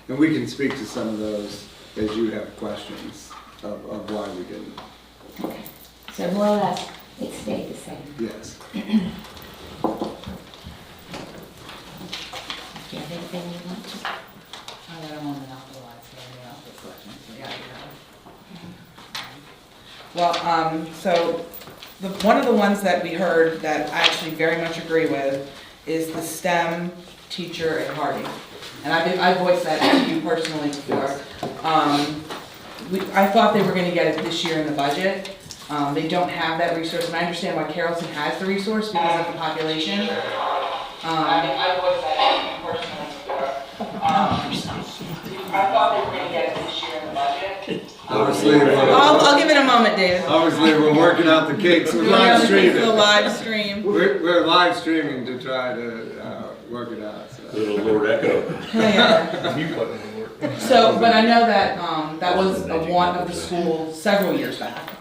And we can speak to some of those as you have questions of why we didn't. Okay. So more or less, it stayed the same. Yes. Do you have anything you want to? I don't want to monopolize the office question. Well, so one of the ones that we heard that I actually very much agree with is the STEM teacher at Harding. And I voiced that to you personally before. I thought they were going to get it this year in the budget. They don't have that resource, and I understand why Carrollton has the resource because of the population. I voiced that to you personally before. I thought they were going to get it this year in the budget. Obviously, I'll give it a moment, David. obviously we're working out the kinks. We're live streaming. The live stream. We're live streaming to try to work it out. So. Little Lord Echo. Yeah. You put it to work. So, but I know that that was a want of the school several years back.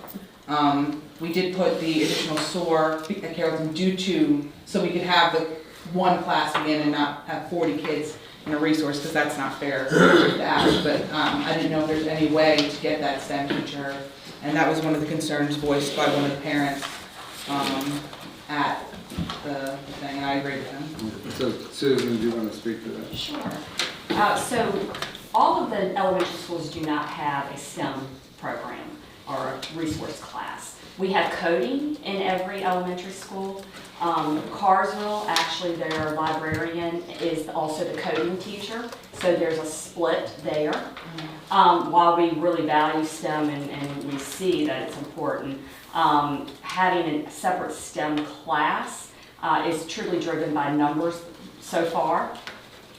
We did put the additional SOAR at Carrollton so we could have the one class begin and not have 40 kids in a resource, because that's not fair to ask. But I didn't know if there's any way to get that STEM teacher, and that was one of the concerns voiced by one of the parents at the thing, and I agree with him. So Susan, do you want to speak to that? Sure. So all of the elementary schools do not have a STEM program or a resource class. We have coding in every elementary school. Carsville, actually their librarian is also the coding teacher, so there's a split there. While we really value STEM and we see that it's important, having a separate STEM class is truly driven by numbers so far.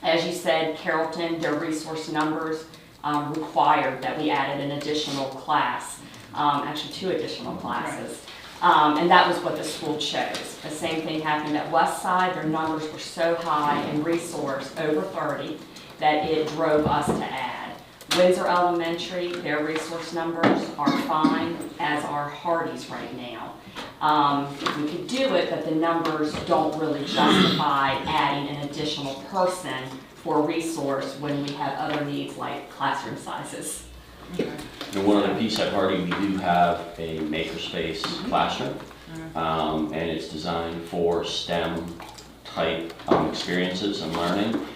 As you said, Carrollton, their resource numbers required that we added an additional class, actually 2 additional classes. And that was what the school chose. The same thing happened at Westside. Their numbers were so high in resource, over 30, that it drove us to add. Windsor Elementary, their resource numbers are fine, as are Hardy's right now. We could do it, but the numbers don't really justify adding an additional person for a resource when we have other needs like classroom sizes. And one other piece at Hardy, we do have a makerspace classroom, and it's designed for STEM type experiences and learning.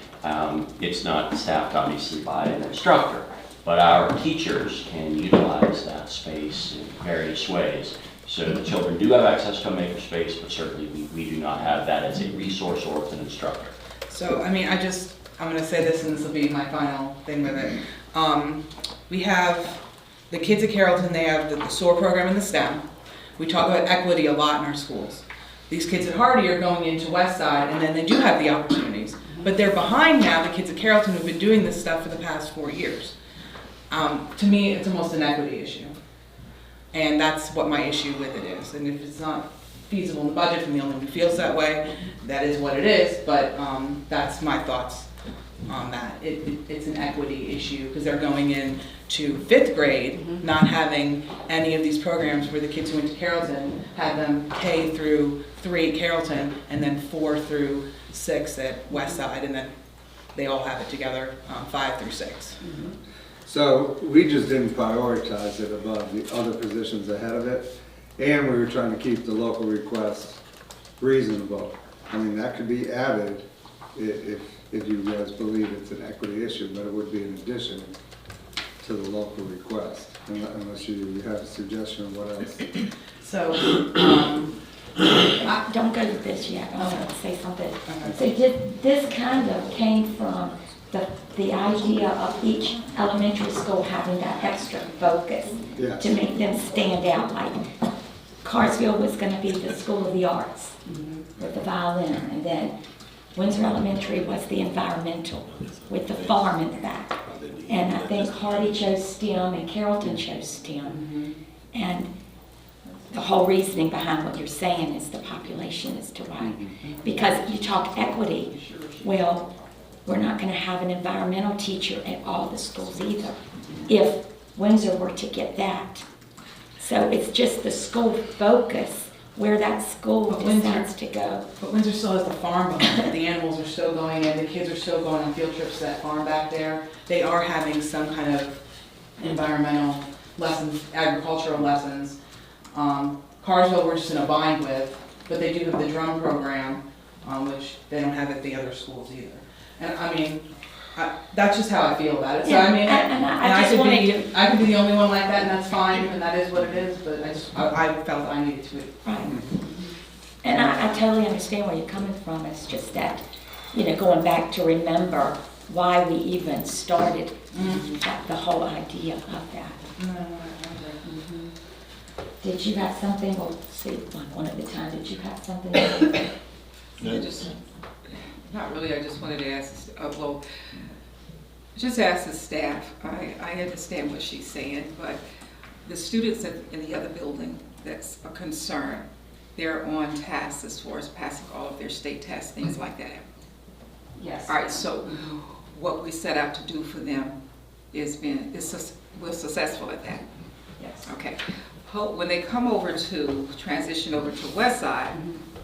It's not staffed obviously by an instructor, but our teachers can utilize that space in various ways. So the children do have access to a makerspace, but certainly we do not have that as a resource or with an instructor. So, I mean, I'm going to say this, and this will be my final thing with it. We have the kids at Carrollton, they have the SOAR program in the STEM. We talk about equity a lot in our schools. These kids at Hardy are going into Westside, and then they do have the opportunities. But they're behind now the kids at Carrollton who've been doing this stuff for the past 4 years. To me, it's almost an equity issue. And that's what my issue with it is. And if it's not feasible in the budget, and the only one who feels that way, that is what it is. But that's my thoughts on that. It's an equity issue because they're going in to 5th grade, not having any of these programs where the kids who went to Carrollton had them K through 3 at Carrollton and then 4 through 6 at Westside, and then they all have it together 5 through 6. So we just didn't prioritize it above the other positions ahead of it, and we were trying to keep the local request reasonable. I mean, that could be added if you guys believe it's an equity issue, but it would be an addition to the local request, unless you have a suggestion of what else. So, Don't go to this yet, I want to say something. So this kind of came from the idea of each elementary school having that extra focus to make them stand out. Like Carsville was going to be the School of the Arts with the violin, and then Windsor Elementary was the environmental with the farm in the back. And I think Hardy chose STEM and Carrollton chose STEM. And the whole reasoning behind what you're saying is the population as to why. Because you talk equity, well, we're not going to have an environmental teacher at all the schools either, if Windsor were to get that. So it's just the school focus where that school But Windsor- decides to go. But Windsor still has the farm behind it. The animals are still going in, the kids are still going on field trips to that farm back there. They are having some kind of environmental lessons, agricultural lessons. Carsville, we're just in a bind with, but they do have the drum program, which they don't have at the other schools either. And I mean, that's just how I feel about it. So I mean, And I just wanted I could be the only one like that, and that's fine, and that is what it is, but I felt I needed to. Right. And I totally understand where you're coming from. It's just that, going back to remember why we even started the whole idea of that. Did you have something? We'll see one at a time. Did you have something? Not really, I just wanted to ask, just ask the staff. I understand what she's saying, but the students in the other building, that's a concern. They're on task as far as passing all of their state tests, things like that. Yes. All right, so what we set out to do for them we're successful at that. Yes. Okay. When they come over to, transition over to West Side,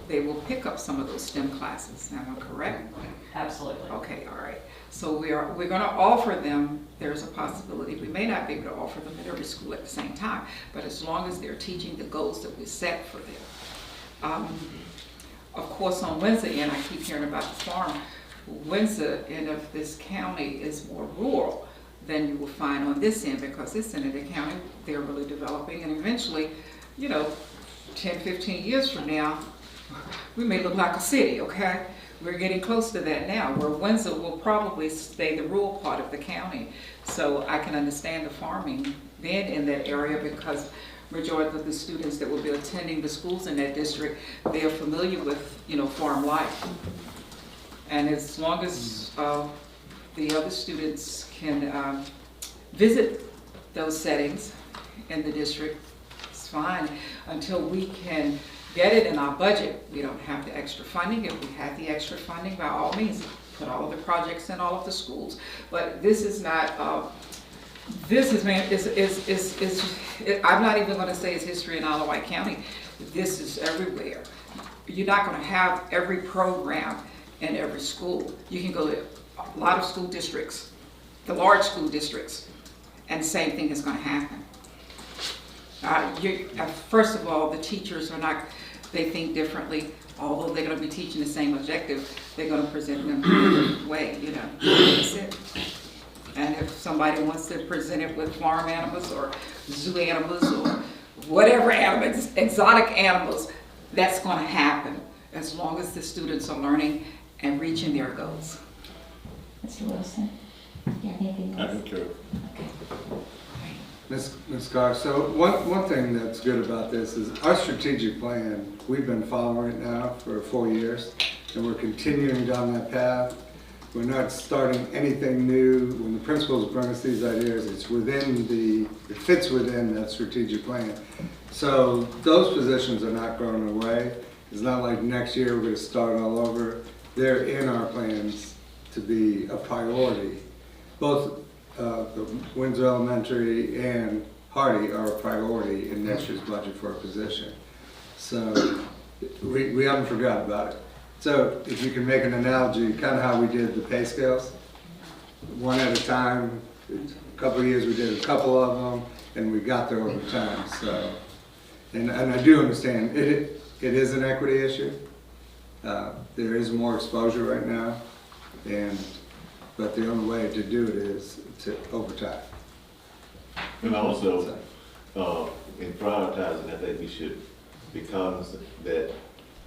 they will pick up some of those STEM classes. Am I correct? Absolutely. Okay, all right. So we're going to offer them, there's a possibility, we may not be able to offer them at every school at the same time, but as long as they're teaching the goals that we set for them. Of course, on Windsor end, I keep hearing about the farm. Windsor end of this county is more rural than you will find on this end, because this end of the county, they're really developing, and eventually, 10, 15 years from now, we may look like a city, okay? We're getting close to that now, where Windsor will probably stay the rural part of the county. So I can understand the farming being in that area, because majority of the students that will be attending the schools in that district, they are familiar with, farm life. And as long as the other students can visit those settings in the district, it's fine, until we can get it in our budget. We don't have the extra funding. If we had the extra funding, by all means, put all of the projects in all of the schools. But this is not, I'm not even gonna say it's history in Isle of Wight County. This is everywhere. You're not gonna have every program in every school. You can go to a lot of school districts, the large school districts, and same thing is gonna happen. First of all, the teachers are not, they think differently. Although they're going to be teaching the same objective, they're going to present them in a different way, That's it. And if somebody wants to present it with farm animals or zoo animals or whatever animals, exotic animals, that's going to happen as long as the students are learning and reaching their goals. Mr. Wilson, you have anything else? I concur. Okay. Ms. Carr, so one thing that's good about this is our strategic plan, we've been following it now for 4 years, and we're continuing down that path. We're not starting anything new. When the principals bring us these ideas, it fits within that strategic plan. So those positions are not going away. It's not like next year we're going to start all over. They're in our plans to be a priority. Both the Windsor Elementary and Hardy are a priority in next year's budget for a position. So we haven't forgotten about it. So if you can make an analogy, kind of how we did the pay scales, one at a time. A couple of years we did a couple of them, and we got there over time. So, and I do understand it is an equity issue. There is more exposure right now, but the only way to do it is over time. And also, in prioritizing, I think we should be cognizant that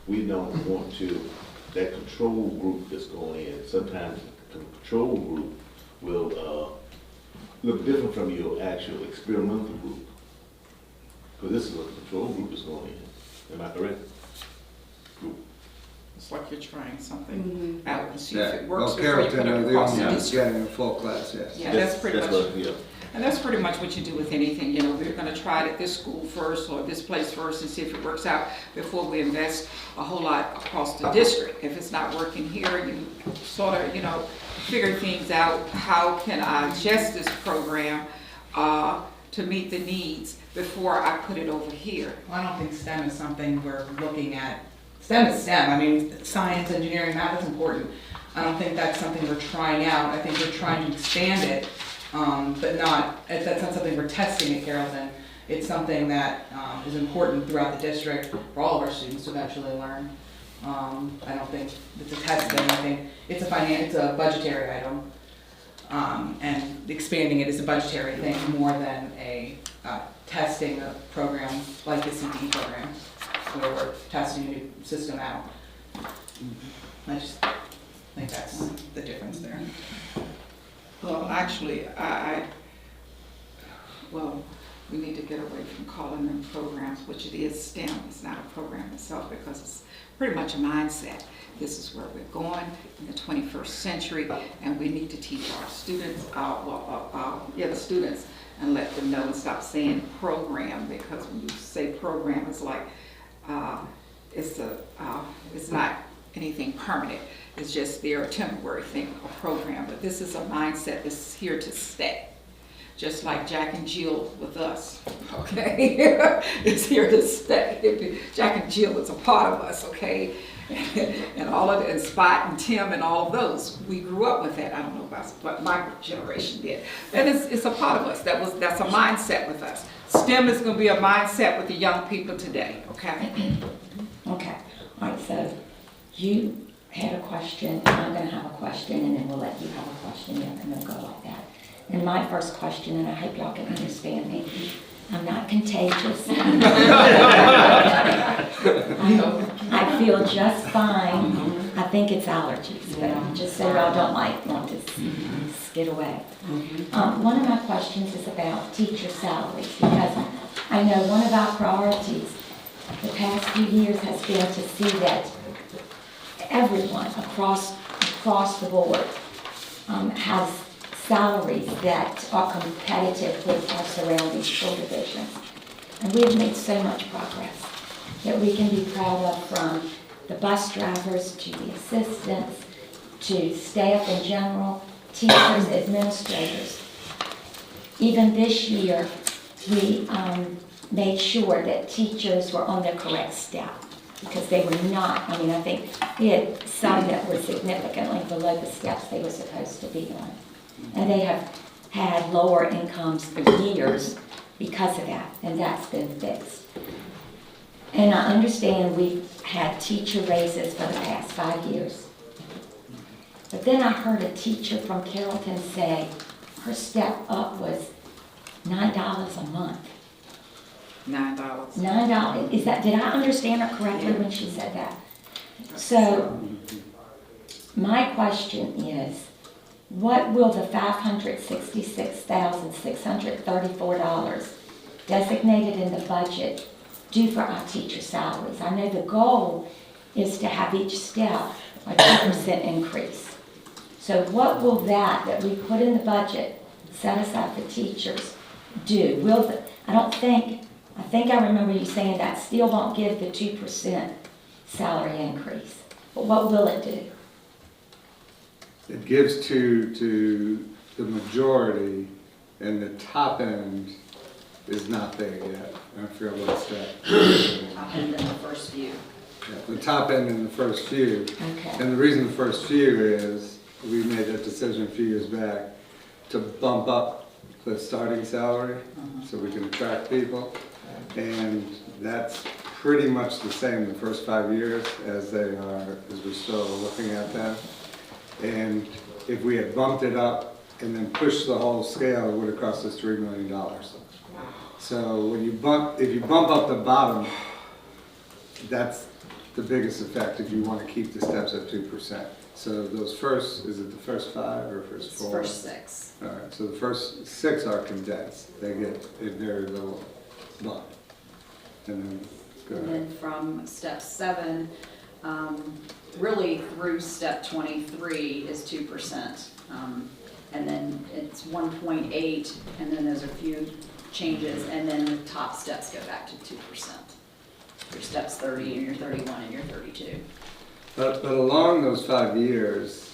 we don't want that control group that's going in. Sometimes the control group will look different from your actual experimental group. Because this is what the control group is going in. Am I correct? It's like you're trying something out and see if it Well, works before you put Carrollton it are the across only the ones district. getting a full class, yes. Yeah, that's pretty much. Yeah. And that's pretty much what you do with anything, we're gonna try it at this school first or this place first and see if it works out before we invest a whole lot across the district. If it's not working here, you sort of, figure things out. How can I adjust this program to meet the needs before I put it over here. Well, I don't think STEM is something we're looking at. STEM is STEM, I mean, science, engineering, math is important. I don't think that's something we're trying out, I think we're trying to expand it, but that's not something we're testing at Carrollton. It's something that is important throughout the district for all of our students to eventually learn. I don't think it's a test thing, I think it's a budgetary item. And expanding it is a budgetary thing more than a testing a program like the CPE program, where we're testing a new system out. I just think that's the difference there. Well, actually, well, we need to get away from calling them programs, which it is STEM. It's not a program itself because it's pretty much a mindset. This is where we're going in the 21st century, and we need to teach our students, the students, and let them know and stop saying program, because when you say program, it's like it's not anything permanent. It's just they're a temporary thing, a program. But this is a mindset that's here to stay. Just like Jack and Jill with us, okay? It's here to stay. Jack and Jill is a part of us, okay? And all of it, and Spot and Tim and all of those, we grew up with that. I don't know about what my generation did. And it's a part of us. That's a mindset with us. STEM is going to be a mindset with the young people today, okay? Okay, all right, so you had a question, I'm gonna have a question, and then we'll let you have a question, and we'll go like that. And my first question, and I hope y'all can understand me, I'm not contagious. I feel just fine. I think it's allergies, but just so y'all don't want to skid away. One of my questions is about teacher salaries, because I know one of our priorities the past few years has been to see that everyone across the board has salaries that are competitive with our surrounding school divisions. And we have made so much progress that we can be proud of, from the bus drivers to the assistants to staff in general, teachers, administrators. Even this year, we made sure that teachers were on the correct step, because they were not. I mean, I think we had some that were significantly below the steps they were supposed to be on. And they have had lower incomes for years because of that, and that's been fixed. And I understand we've had teacher raises for the past 5 years. But then I heard a teacher from Carrollton say her step up was $9 a month. $9. $9, did I understand her correctly when she said that? So, my question is, what will the $566,634 designated in the budget do for our teacher salaries? I know the goal is to have each step a 2% increase. So what will that we put in the budget, set aside for teachers, do? I think I remember you saying that still won't give the 2% salary increase. But what will it do? It gives to the majority, and the top end is not there yet. I forgot what step. Top end in the first few. Yeah, the top end in the first few. Okay. And the reason the first few is, we made that decision a few years back to bump up the starting salary so we can attract people. And that's pretty much the same the first 5 years as we're still looking at that. And if we had bumped it up and then pushed the whole scale, it would have cost us $3 million. So if you bump up the bottom, that's the biggest effect if you want to keep the steps at 2%. So those is it the first 5 or first 4? First 6. All right, so the first 6 are condensed. They get a very little bump. And then, go And ahead. then from step 7, really through step 23 is 2%. And then it's 1.8, and then there's a few changes, and then the top steps go back to 2%. Your steps 30, and your 31, and your 32. But along those 5 years,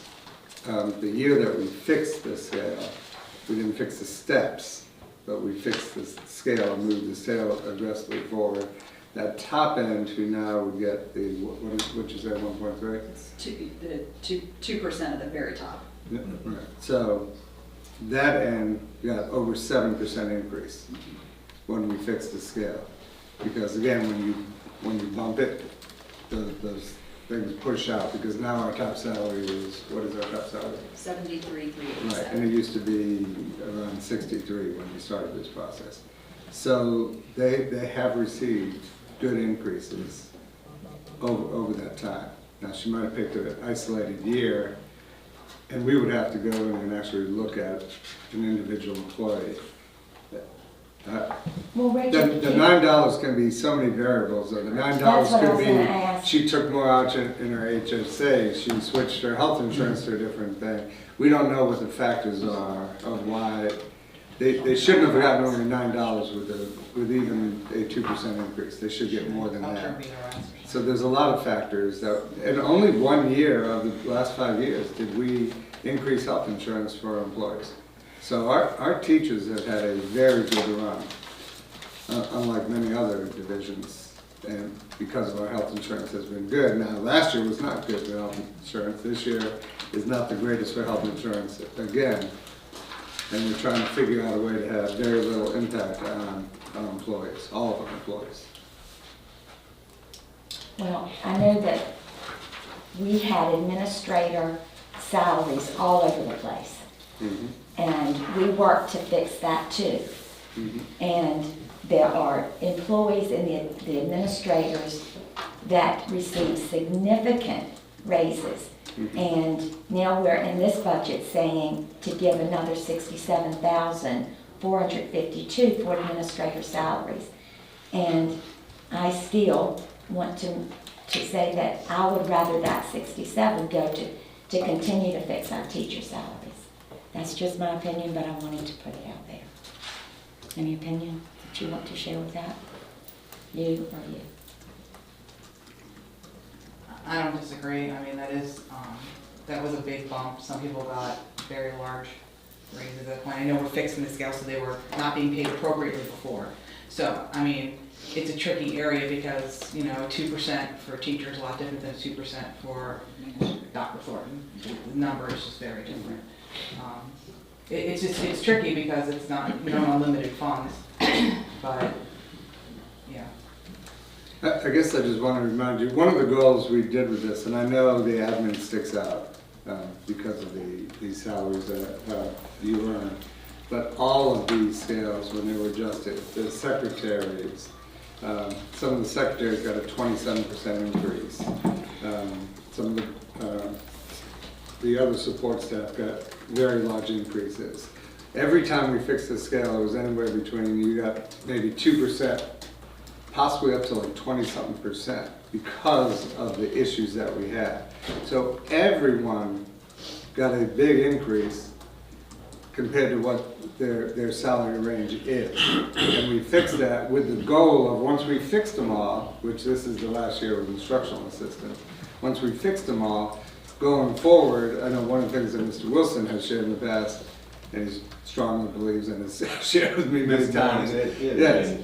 the year that we fixed the scale, we didn't fix the steps. but we fixed the scale and moved the scale aggressively forward. That top end, who now would get the, what you say, 1.3? The 2% at the very top. Right. So that end got over 7% increase when we fixed the scale. Because again, when you bump it, those things push out, because now our top salary is, what is our top salary? 73,387. Right, and it used to be around 63 when we started this process. So they have received good increases over that time. Now, she might have picked an isolated year, and we would have to go in and actually look at an individual employee. Well, The Rachel, $9 can be so many variables, though. The $9 That's what I could was gonna be, ask. she took more out in her HSA, she switched her health insurance to a different thing. We don't know what the factors are of why, they shouldn't have gotten only $9 with even a 2% increase. They should get more than that. So there's a lot of factors that, and only 1 year of the last 5 years did we increase health insurance for our employees. So our teachers have had a very good run, unlike many other divisions, and because of our health insurance has been good. Now, last year was not good for health insurance. This year is not the greatest for health insurance again, and we're trying to figure out a way to have very little impact on our employees, all of our employees. well, I know that we had administrator salaries all over the place. Mhm. And we worked to fix that too. Mhm. And there are employees and the administrators that receive significant raises. And now we're in this budget saying to give another $67,452 for administrator salaries. And I still want to say that I would rather that 67 go to continue to fix our teacher salaries. That's just my opinion, but I wanted to put it out there. Any opinion that you want to share with that? You or you? I don't disagree. I mean, that was a big bump. Some people got very large raises at that point. I know we're fixing the scale so they were not being paid appropriately before. So, I mean, it's a tricky area because, 2% for a teacher is a lot different than 2% for Dr. Thornton. The number is just very different. It's tricky because it's not, unlimited funds, but, yeah. I guess I just want to remind you, one of the goals we did with this, and I know the admin sticks out because of these salaries that you earn, but all of these scales, when they were adjusted, the secretaries, some of the secretaries got a 27% increase. Some of the other support staff got very large increases. Every time we fixed the scale, it was anywhere between, you got maybe 2%, possibly up to like 20-something% because of the issues that we had. So everyone got a big increase compared to what their salary range is. And we fixed that with the goal of, once we fixed them all, which this is the last year with instructional assistant, once we fixed them all, going forward, I know one of the things that Mr. Wilson has shared in the past, and he strongly believes and has shared with me many times, yes,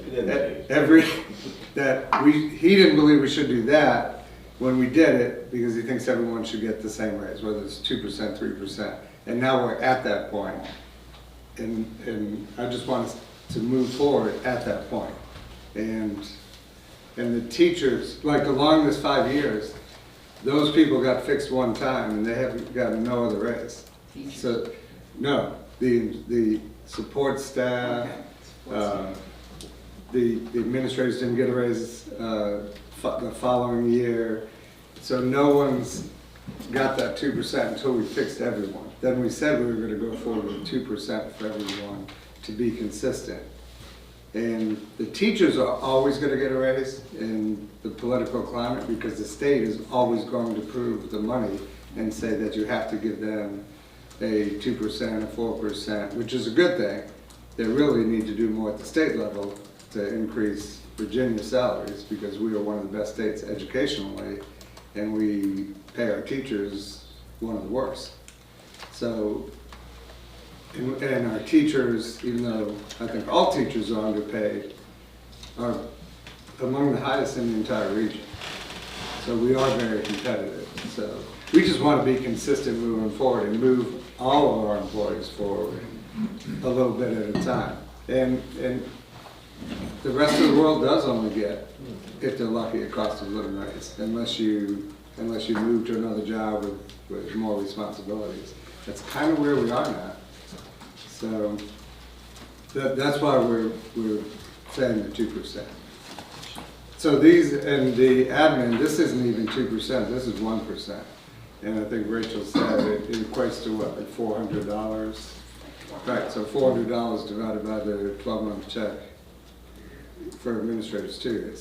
he didn't believe we should do that when we did it, because he thinks everyone should get the same raise, whether it's 2%, 3%. And now we're at that point. And I just want us to move forward at that point. And the teachers, like along this 5 years, those people got fixed one time and they haven't gotten no other raise. So, no, the support staff, the administrators didn't get a raise the following year. So no one's got that 2% until we fixed everyone. Then we said we were going to go forward with 2% for everyone to be consistent. And the teachers are always going to get a raise in the political climate because the state is always going to prove the money and say that you have to give them a 2%, a 4%, which is a good thing. They really need to do more at the state level to increase Virginia salaries because we are one of the best states educationally and we pay our teachers one of the worst. So And our teachers, even though I think all teachers are underpaid, are among the highest in the entire region. So we are very competitive. So we just want to be consistent moving forward and move all of our employees forward a little bit at a time. And the rest of the world does only get, if they're lucky, a cost of living raise, unless you move to another job with more responsibilities. That's kind of where we are now. So that's why we're saying the 2%. So these, and the admin, this isn't even 2%, this is 1%. And I think Rachel said it equates to what, like $400? Right, so $400 divided by the 12-month check for administrators too.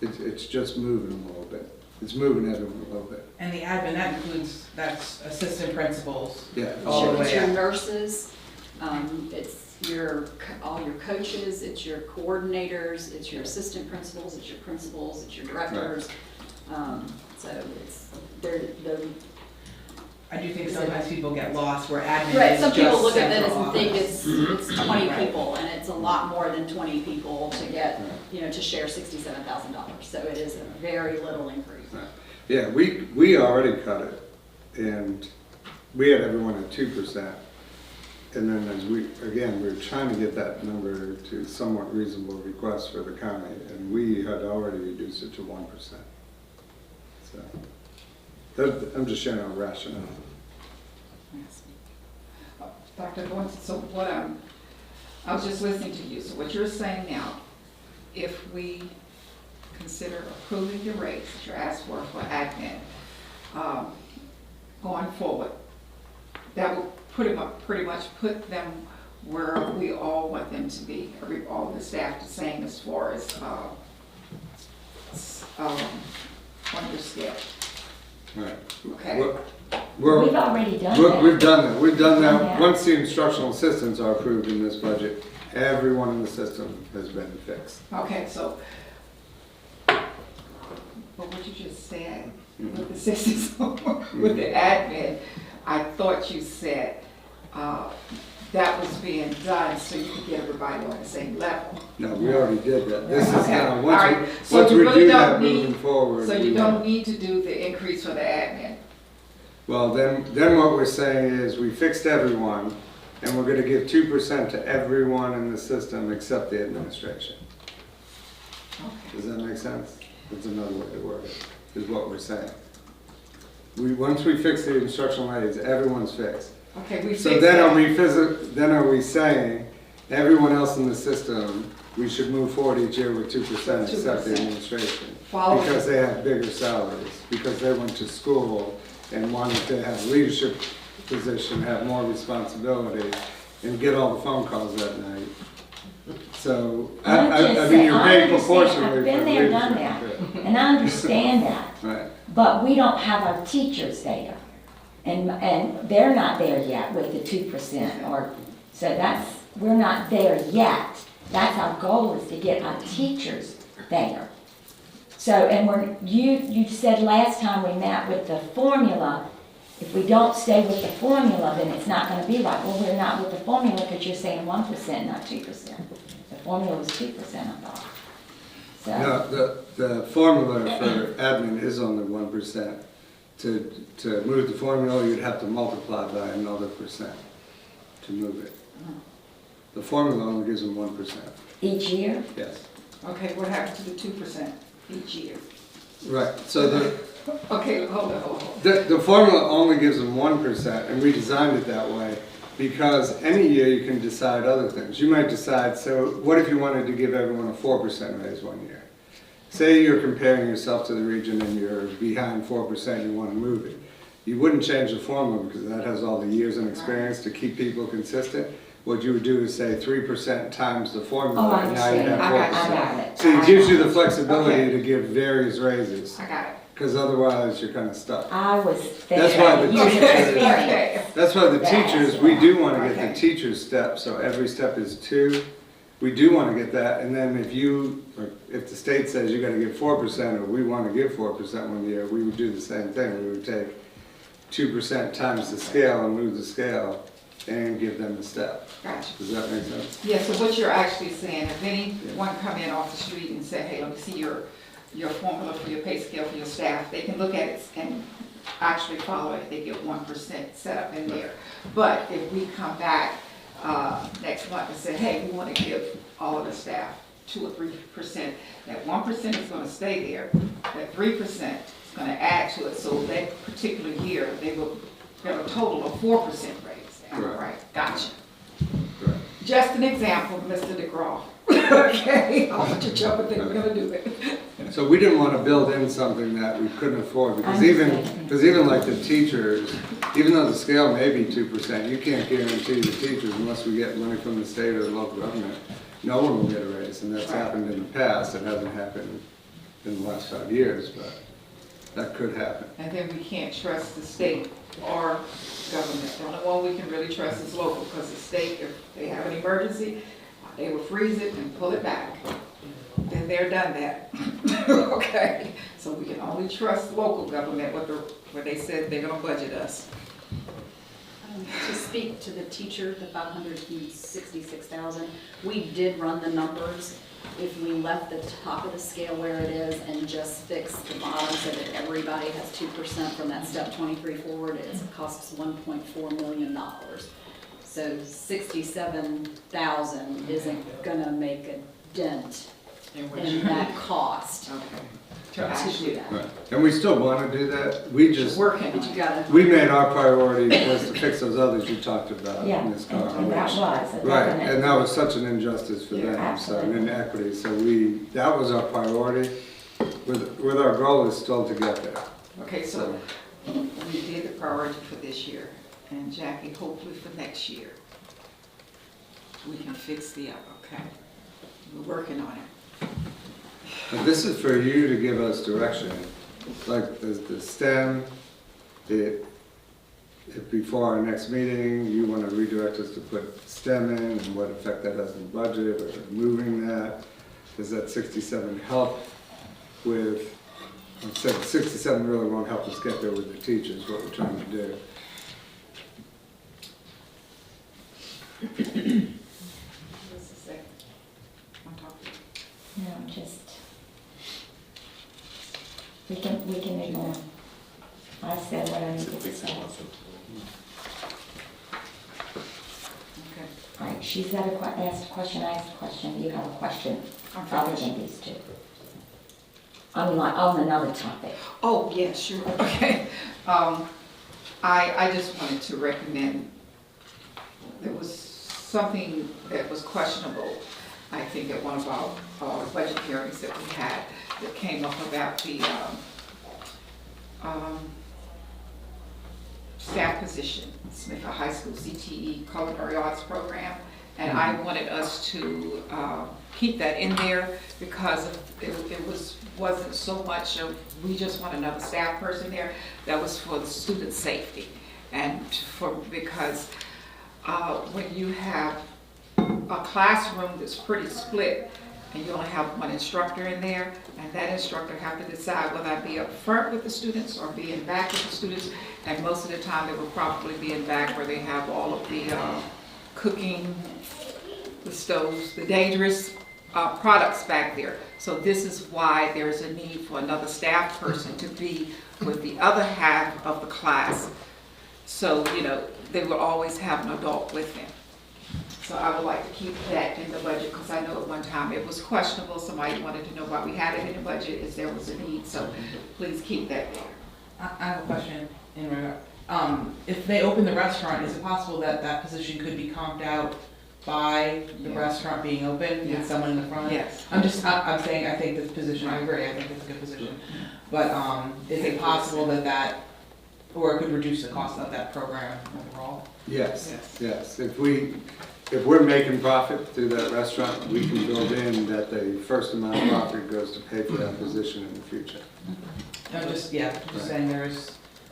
It's just moving them a little bit. It's moving everyone a little bit. And the admin, that includes, that's assistant principals. Yeah. All the It's way your up. nurses, it's all your coaches, it's your coordinators, it's your assistant principals, it's your principals, it's your directors. So they're I do think sometimes people get lost where admin right. is Some people just look at central this and think office. it's 20 Right. people, and it's a lot more than 20 people to get, to share $67,000. So it is a very little increase. Right. Yeah, we already cut it, and we had everyone at 2%. And then as we're trying to get that number to somewhat reasonable requests for the county, and we had already reduced it to 1%. So I'm just sharing our rationale. Dr. Lawrence, so I was just listening to you, so what you're saying now, if we consider approving the rates that you're asked for admin, going forward, that will pretty much put them where we all want them to be, all the staff the same as far as on your scale. Right. Okay. We've already done that. We've done that. We've done Done that. that. Once the instructional assistants are approved in this budget, everyone in the system has been fixed. Okay, so, but what you just said, with the systems, with the admin, I thought you said that was being done so you could get everybody on the same level. No, we already did that. This is Okay, now, all right. So once you we really do don't that moving forward. So we you know. don't need to do the increase for the admin. Well, then what we're saying is we fixed everyone, and we're gonna give 2% to everyone in the system except the administration. Okay. Does that make sense? That's another way to word it, is what we're saying. Once we fix the instructional aides, everyone's fixed. Okay, we So fixed then that. are we saying everyone else in the system, we should move forward each year with 2% except the 2%. administration? Following- Because they have bigger salaries, because they went to school and wanted to have leadership position, have more responsibility, and get all the phone calls that night. So, I'm just I mean, saying, you're I paid understand. proportionally I've been for there, done that, leadership. and I understand that. Right. But we don't have our teachers there, and they're not there yet with the 2%, so we're not there yet. That's our goal, is to get our teachers there. So, and you said last time we met with the formula, if we don't stay with the formula, then it's not gonna be right. Well, we're not with the formula because you're saying 1%, not 2%. The formula was 2%, I thought. So. No, the formula for admin is only 1%. To move the formula, you'd have to multiply by another percent to move it. The formula only gives them 1%. Each year? Yes. Okay, what happened to the 2% each year? Right, so Okay, hold on. the formula only gives them 1%, and we designed it that way because any year you can decide other things. You might decide, so what if you wanted to give everyone a 4% raise one year? Say you're comparing yourself to the region and you're behind 4%, you want to move it. You wouldn't change the formula because that has all the years and experience to keep people consistent. What you would do is say 3% times the formula, Oh, I and now you understand. have I got 4%. I got it. So it gives you the flexibility Okay. to give various raises, I got it. because otherwise you're kind of stuck. I was That's why thinking the years of teachers- experience. Okay. That's why the That's teachers, we do want to get Okay. the teachers' step, so every step is 2. We do want to get that, and then if the state says you got to give 4%, or we want to give 4% one year, we would do the same thing. We would take 2% times the scale and move the scale and give them the step. Gotcha. Does that make sense? Yeah, so what you're actually saying, if anyone come in off the street and say, hey, let me see your formula for your pay scale for your staff, they can look at it and actually follow it. They get 1% set up in there. But if we come back next month and say, hey, we want to give all of the staff 2 or 3%, that 1% is going to stay there. That 3% is going to add to it. So that particular year, they will have a total of 4% raise. Am I right? Gotcha. Correct. Just an example, Mr. DeGraw. Okay, I'll let you jump and think we're gonna do it. So we didn't want to build in something that we couldn't afford, because even like the teachers, even though the scale may be 2%, you can't guarantee the teachers unless we get money from the state or the local government, no one will get a raise, and that's happened in the past. It hasn't happened in the last 5 years, but that could happen. And then we can't trust the state or government. The only one we can really trust is local, because the state, if they have an emergency, they will freeze it and pull it back. Then they're done that. Okay, so we can only trust local government, what they said they're gonna budget us. To speak to the teacher, the 566,000, we did run the numbers. If we left the top of the scale where it is and just fix the bottom so that everybody has 2% from that step 23 forward, it costs $1.4 million. So 67,000 isn't gonna make a dent in that cost Okay. to do that. Right. And we still want to do that. We just, Working. But you gotta. we made our priority was to fix those others you talked about Yeah, in this car. and that was a Right, definite. and that was such an injustice for Yeah, them, so, and absolutely. inequity, so that was our priority, with our goal is still to get there. Okay, so we did the priority for this year, and Jackie, hopefully for next year, we can fix the other, okay? We're working on it. But this is for you to give us direction, like the STEM, if before our next meeting, you want to redirect us to put STEM in and what effect that has on the budget, or moving that, does that 67 help with, I said 67 really won't help us get there with the teachers, what we're trying to do. Just a second. I'm talking. No, just, we can make more. I said what I needed to say. Okay. All right, she's got asked a question, I asked a question, you have a question, I'm other finished. than these two. On another topic. Oh, yeah, sure, okay. I just wanted to recommend, there was something that was questionable, I think, at one of our budget hearings that we had, that came up about the staff position, Smith High School CTE Culinary Arts Program. And I wanted us to keep that in there, because it wasn't so much of, we just want another staff person there. That was for the student safety, and because when you have a classroom that's pretty split, and you only have one instructor in there, and that instructor have to decide whether I be up front with the students or be in back with the students, and most of the time they will probably be in back where they have all of the cooking, the stoves, the dangerous products back there. So this is why there's a need for another staff person to be with the other half of the class. So, they will always have an adult with them. So I would like to keep that in the budget, because I know at one time it was questionable. Somebody wanted to know why we had it in the budget, if there was a need. So please keep that there. I have a question in regard, if they open the restaurant, is it possible that that position could be comped out by the Yeah. restaurant being open Yeah. with someone in the front? Yes. I'm saying, I think this position, I agree, I think it's a good position. But, is it possible that, or it could reduce the cost of that program overall? Yes, yes. If we're making profit through that restaurant, we can build in that the first amount of profit goes to pay for that position in the future. I'm just saying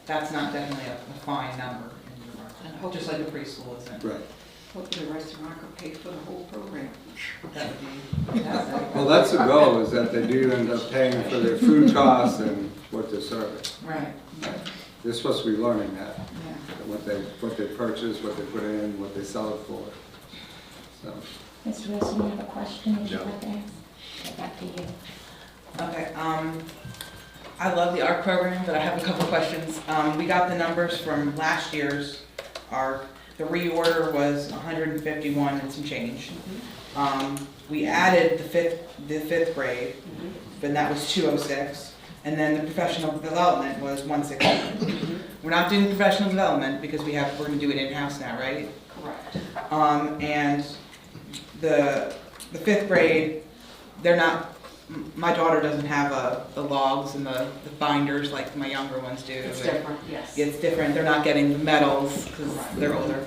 that's not definitely a fine number in your restaurant, just like the preschool isn't. Right. Hopefully the restaurant could pay for the whole program. That would be fantastic. Well, that's the goal, is that they do end up paying for their food costs and what they're serving. Right. They're supposed to be learning that, Yeah. what they purchase, what they put in, what they sell it for. So, Mr. Wilson, you have a question that you'd No. like to ask? Get back to you. Okay, I love the ARC program, but I have a couple questions. We got the numbers from last year's ARC. The reorder was 151 and some change. We added the fifth grade, but that was 206. And then the professional development was 160. We're not doing professional development because we're gonna do it in-house now, right? Correct. And the fifth grade, they're not, my daughter doesn't have the logs and the binders like my younger ones do. It's different, yes. It's different, they're not getting the medals because they're older.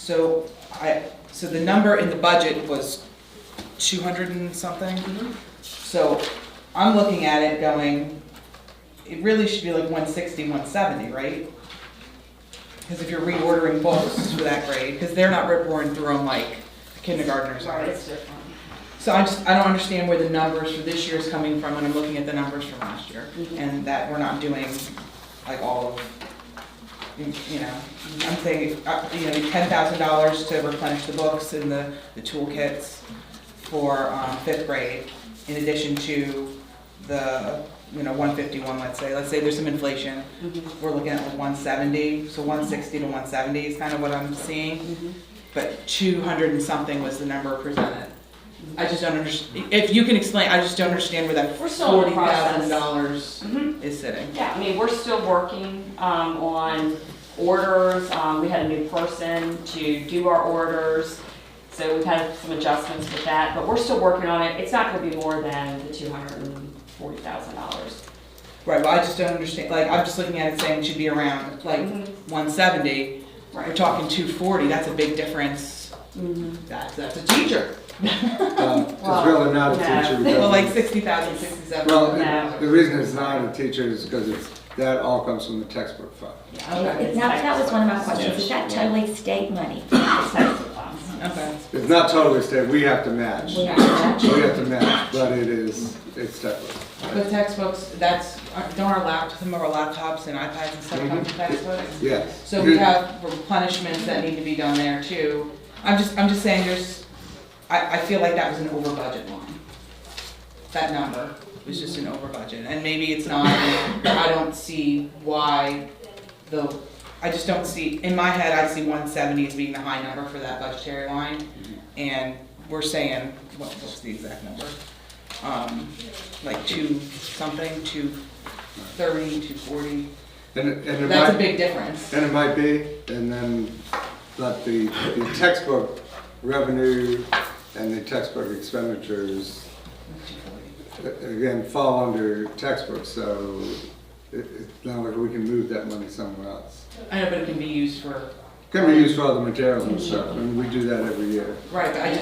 So the number in the budget was 200 and something. So I'm looking at it going, it really should be like 160, 170, right? Because if you're reordering books for that grade, because they're not rip-roaring through them like the kindergartners are. Right, it's different. So I don't understand where the numbers for this year is coming from when I'm looking at the numbers from last year. And that we're not doing like all of, you know, I'm saying, you know, $10,000 to replenish the books and the toolkits for fifth grade, in addition to the, you know, 151, let's say there's some inflation. We're looking at like 170, so 160 to 170 is kind of what I'm seeing. But 200 and something was the number presented. I just don't understand, if you can explain, I just don't understand where that We're still in the process. $40,000 is sitting. Yeah, I mean, we're still working on orders. We had a new person to do our orders, so we've had some adjustments with that, but we're still working on it. It's not gonna be more than the $240,000. Right, well, I just don't understand, like, I'm just looking at it saying it should be around, like, 170. We're Right. talking 240, that's a big difference. That's a teacher. it's really not a teacher. Well, like because- 60,000, 67. Well, No. the reason it's not a teacher is because that all comes from the textbook fund. Okay, Now, that was one of my questions. Is that totally state money? okay. It's not totally state, we have to match. We have to match. We have to match, but it's textbook. But textbooks, don't some of our laptops and iPads and stuff come from textbooks? Yes. So we have replenishments that need to be done there too. I'm just saying I feel like that was an over budget line. That number was just an over budget, and maybe it's not, I don't see why I just don't see, in my head, I see 170 as being the high number for that budgetary line, and we're saying, what's the exact number? Like 2-something, 230, 240. And it That's a might, big difference. and it might be, but the textbook revenue and the textbook expenditures, again, fall under textbooks, so it's not like we can move that money somewhere else. I know, but it can be used for, Can be used for other materials and stuff, and we do that every year. right, but I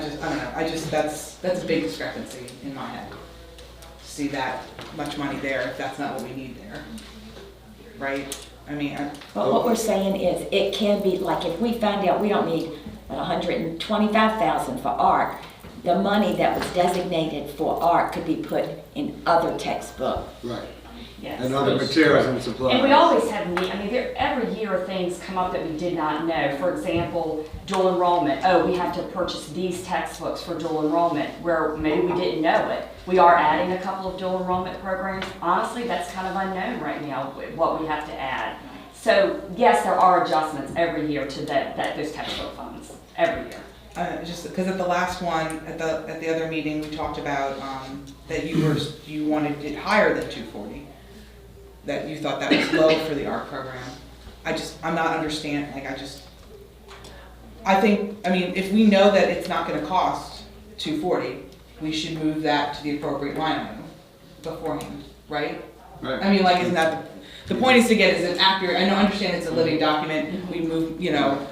don't know, that's a big discrepancy in my head. See that much money there, if that's not what we need there, right? I mean, But what we're saying is, it can be, like, if we find out we don't need $125,000 for ARC, the money that was designated for ARC could be put in other textbook. Right. Yes. And other materials and supplies. And we always have, every year things come up that we did not know. For example, dual enrollment. Oh, we have to purchase these textbooks for dual enrollment, where maybe we didn't know it. We are adding a couple of dual enrollment programs. Honestly, that's kind of unknown right now, what we have to add. So yes, there are adjustments every year to those textbook funds, every year. just because at the last one, at the other meeting, we talked about that you wanted it higher than 240. That you thought that was low for the ARC program. I'm not understanding, I think, if we know that it's not gonna cost 240, we should move that to the appropriate line item beforehand, right? Right. Isn't that, the point is to get is an accurate, I understand it's a living document, we move,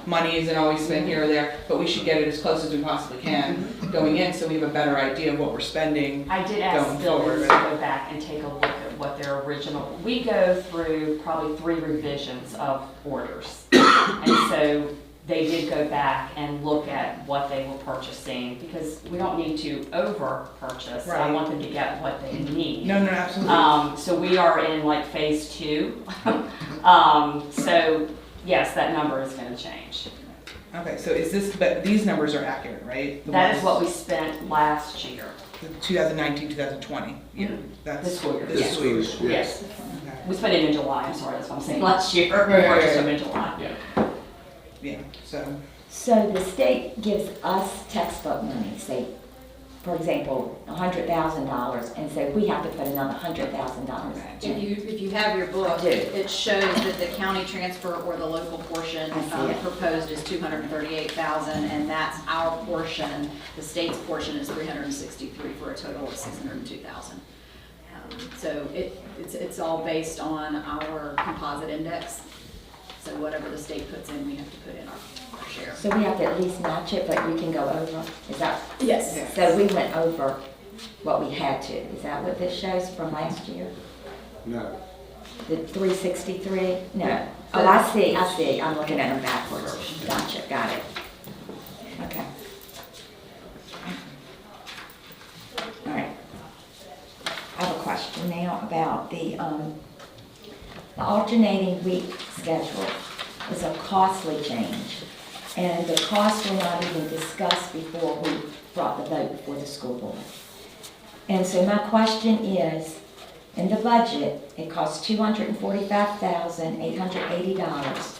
money isn't always spent here or there, but we should get it as close as we possibly can going in, so we have a better idea of what we're spending. I did ask Going Bill forward. to go back and take a look at what their original, we go through probably 3 revisions of orders. And so they did go back and look at what they were purchasing, because we don't need to over-purchase. I Right. want them to get what they need. No, absolutely. So we are in like phase 2. So yes, that number is gonna change. Okay, so is this, but these numbers are accurate, right? The That is ones- what we spent last year. the 2019, 2020. Yeah, that's. This school year, this yes. school year. Yes. Yes, Okay. we spent it in July, I'm sorry, that's what I'm saying, last year, we Right, right, purchased right. them in July. Yeah. Yeah, so, So the state gives us textbook money, say, for example, $100,000, and so we have to put another $100,000 in. If you have your book, I do. it shows that the county transfer or the local portion I see it. proposed is 238,000, and that's our portion. The state's portion is 363 for a total of 602,000. So it's all based on our composite index. So whatever the state puts in, we have to put in our share. So we have to at least match it, but we can go over, is that? Yes. Yeah. So we went over what we had to, is that what this shows from last year? No. The 363? No. Oh, I see, I'm looking at them backwards. Gotcha, got it. Okay. All right. I have a question now about the alternating week schedule is a costly change. And the costs were not even discussed before we brought the vote before the school board. And so my question is, in the budget, it costs $245,880.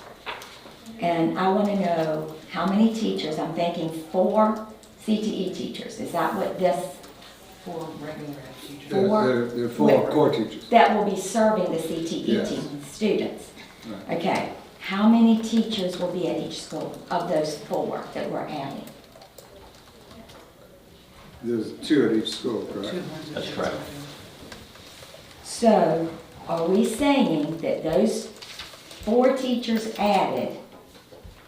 And I want to know how many teachers, I'm thinking 4 CTE teachers. Is that what this, 4 regular ed teachers. There are 4 core teachers. that will be serving the CTE Yes. students? Right. Okay, how many teachers will be at each school of those 4 that we're adding? There's 2 at each school, correct? That's correct. So, are we saying that those 4 teachers added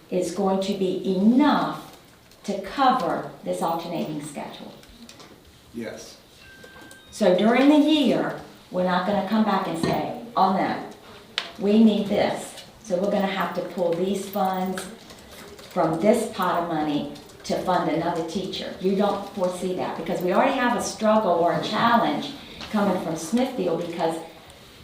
is going to be enough to cover this alternating schedule? Yes. So during the year, we're not gonna come back and say, oh no, we need this. So we're gonna have to pull these funds from this pot of money to fund another teacher. You don't foresee that, because we already have a struggle or a challenge coming from Smithfield, because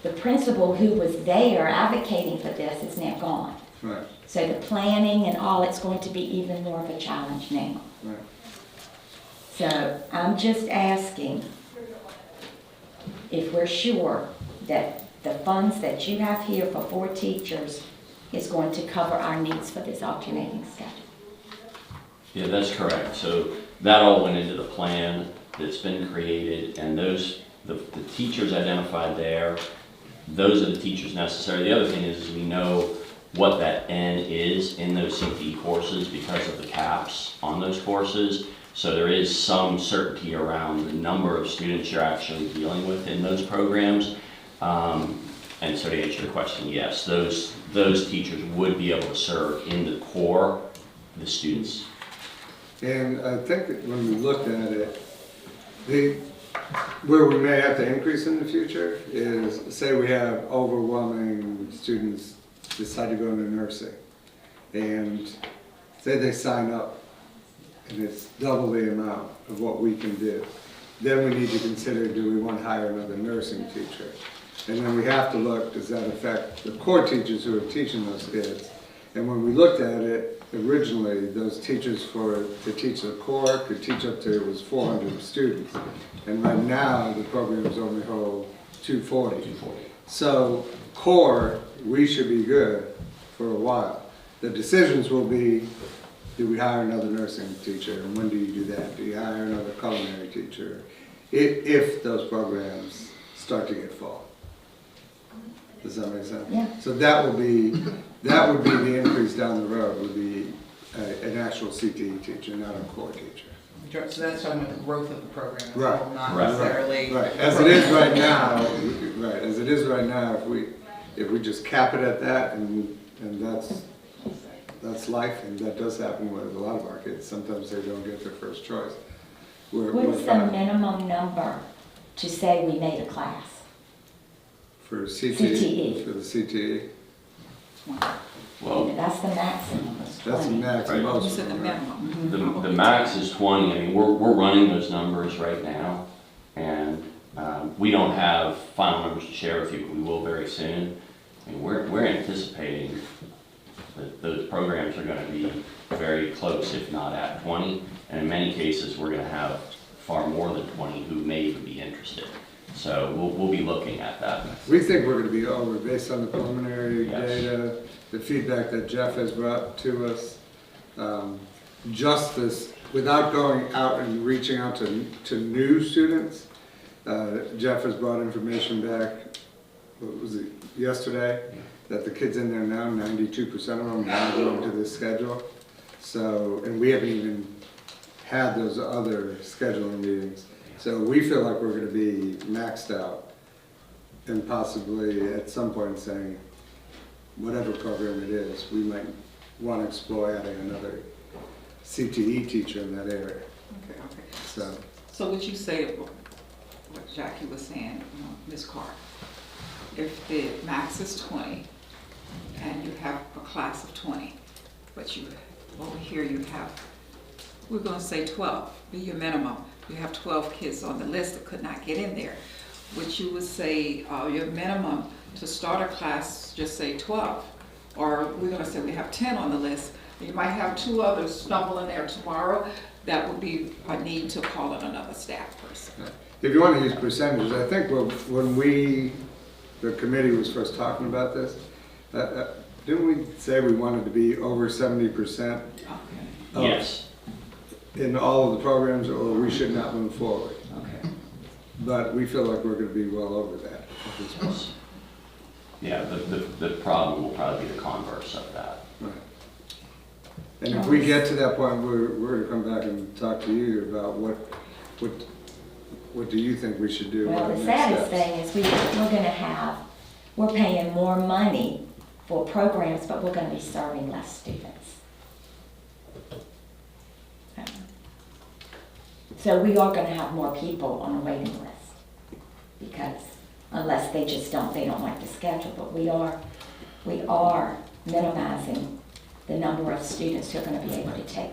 the principal who was there advocating for this is now gone. Right, So the planning and all, it's going to be even more of a challenge now. right. So I'm just asking if we're sure that the funds that you have here for 4 teachers is going to cover our needs for this alternating schedule. Yeah, that's correct. So that all went into the plan that's been created, and those, the teachers identified there, those are the teachers necessary. The other thing is we know what that N is in those CTE courses because of the caps on those courses. So there is some certainty around the number of students you're actually dealing with in those programs. And so to answer your question, yes, those teachers would be able to serve in the core, the students. And I think that when we looked at it, where we may have to increase in the future is, say we have overwhelming students decide to go into nursing, and say they sign up, and it's double the amount of what we can do. Then we need to consider, do we want to hire another nursing teacher? And then we have to look, does that affect the core teachers who are teaching those kids? And when we looked at it, originally, those teachers to teach the core could teach up to, it was 400 students. And right now, the programs only hold 240. So core, we should be good for a while. The decisions will be, do we hire another nursing teacher, and when do you do that? Do you hire another culinary teacher? If those programs start to get full. Does that make sense? Yeah. So that would be the increase down the road, would be an actual CTE teacher, not a core teacher. So that's talking about the growth of the program as Right. well, not Right. necessarily. Right, as it is right now, if we just cap it at that, and that's life, and that does happen with a lot of our kids. Sometimes they don't get their first choice. What is the minimum number to say we made a class? For CTE, CTE. for the CTE, 20. Well, That's the maximum, is That's the 20. max Right. You most. said the minimum. the max is 20. I mean, we're running those numbers right now, and we don't have final numbers to share with you, but we will very soon. I mean, we're anticipating that those programs are going to be very close, if not at 20, and in many cases, we're going to have far more than 20 who may even be interested. So we'll be looking at that. We think we're gonna be over, based on the preliminary Yes. data, the feedback that Jeff has brought to us. Just this, without going out and reaching out to new students, Jeff has brought information back, what was it, yesterday? That the kids in there now, 92% of them want to go into this schedule. So, and we haven't even had those other scheduling meetings. So we feel like we're gonna be maxed out and possibly at some point saying, whatever program it is, we might wanna explore adding another CTE teacher in that area, Okay, okay. so. So would you say, what Jackie was saying, Ms. Carr, if the max is 20 and you have a class of 20, but you, over here you have, we're gonna say 12, be your minimum. You have 12 kids on the list that could not get in there. Which you would say your minimum to start a class, just say 12. Or we're gonna say we have 10 on the list. You might have 2 others stumble in there tomorrow. That would be a need to call in another staff person. If you wanna use percentages, I think when the committee was first talking about this, didn't we say we wanted to be over 70%? Okay. Yes. In all of the programs, or we should not move forward? Okay. But we feel like we're gonna be well over that at this point. Yeah, the problem will probably be the converse of that. Right. And if we get to that point, we're gonna come back and talk to you about what do you think we should do? Well, What are the next saddest steps? thing is we're paying more money for programs, but we're gonna be serving less students. So we are gonna have more people on the waiting list, because unless they don't like the schedule, but we are minimizing the number of students who are gonna be able to take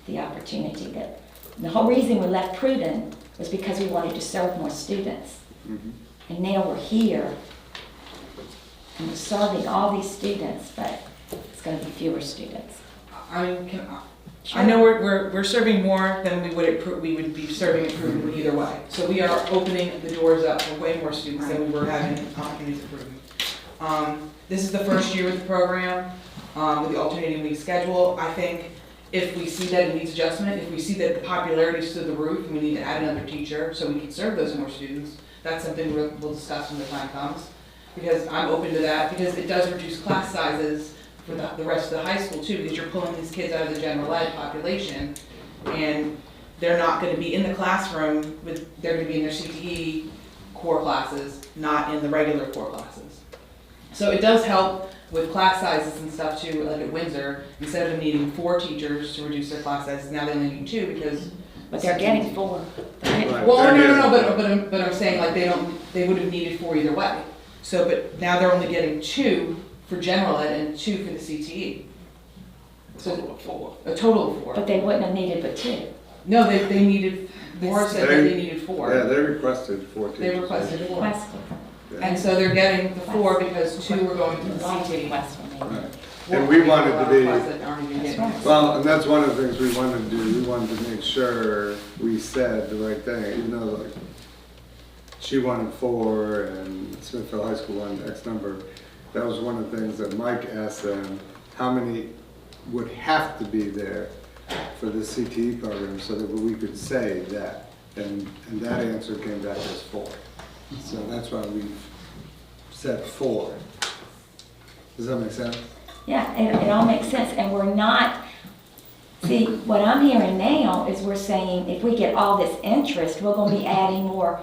the opportunity the whole reason we left Pruden was because we wanted to serve more students. Mhm. And now we're here, and we're serving all these students, but it's gonna be fewer students. I know we're serving more than we would be serving at Pruden either way. So we are opening the doors up for way more students than we were having opportunities at Pruden. This is the first year with the program, with the alternating week schedule. I think if we see that it needs adjustment, if we see that the popularity is through the roof and we need to add another teacher so we can serve those more students, that's something we'll discuss when the time comes. Because I'm open to that, because it does reduce class sizes for the rest of the high school too, because you're pulling these kids out of the general ed population, and they're not gonna be in the classroom they're gonna be in their CTE core classes, not in the regular core classes. So it does help with class sizes and stuff too, like at Windsor, instead of them needing 4 teachers to reduce their class sizes, now they only need 2 because. But they're getting 4. Right. Well, no, but I'm saying like they would have needed 4 either way. So, but now they're only getting 2 for general ed and 2 for the CTE. So a total of 4. But they wouldn't have needed but 2. No, they needed, Laura said that they needed 4. Yeah, they requested 4 teachers. They requested 4. Requested. Yeah. And so they're getting the 4 because 2 were going to the Lots of CTE. requests from me. Right. And we wanted to be, That aren't even That's getting. right. well, and that's one of the things we wanted to do. We wanted to make sure we said the right thing, even though like she wanted 4 and Smithfield High School wanted X number. That was one of the things that Mike asked them, how many would have to be there for the CTE program so that we could say that. And that answer came back as 4. So that's why we've said 4. Does that make sense? Yeah, it all makes sense, and we're not, see, what I'm hearing now is we're saying if we get all this interest, we're gonna be adding more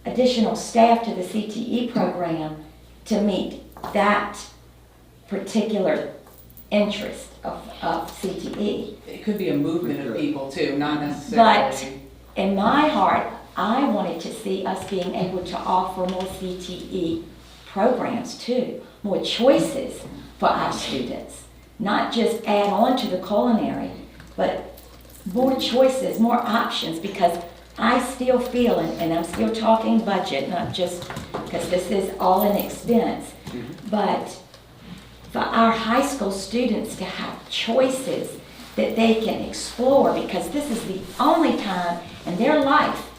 additional staff to the CTE program to meet that particular interest of CTE. It could be a movement of people too, not But necessarily. in my heart, I wanted to see us being able to offer more CTE programs too. more choices for our students. Not just add on to the culinary, but more choices, more options, because I still feel, and I'm still talking budget, not just, because this is all an expense, but for our high school students to have choices that they can explore, because this is the only time in their life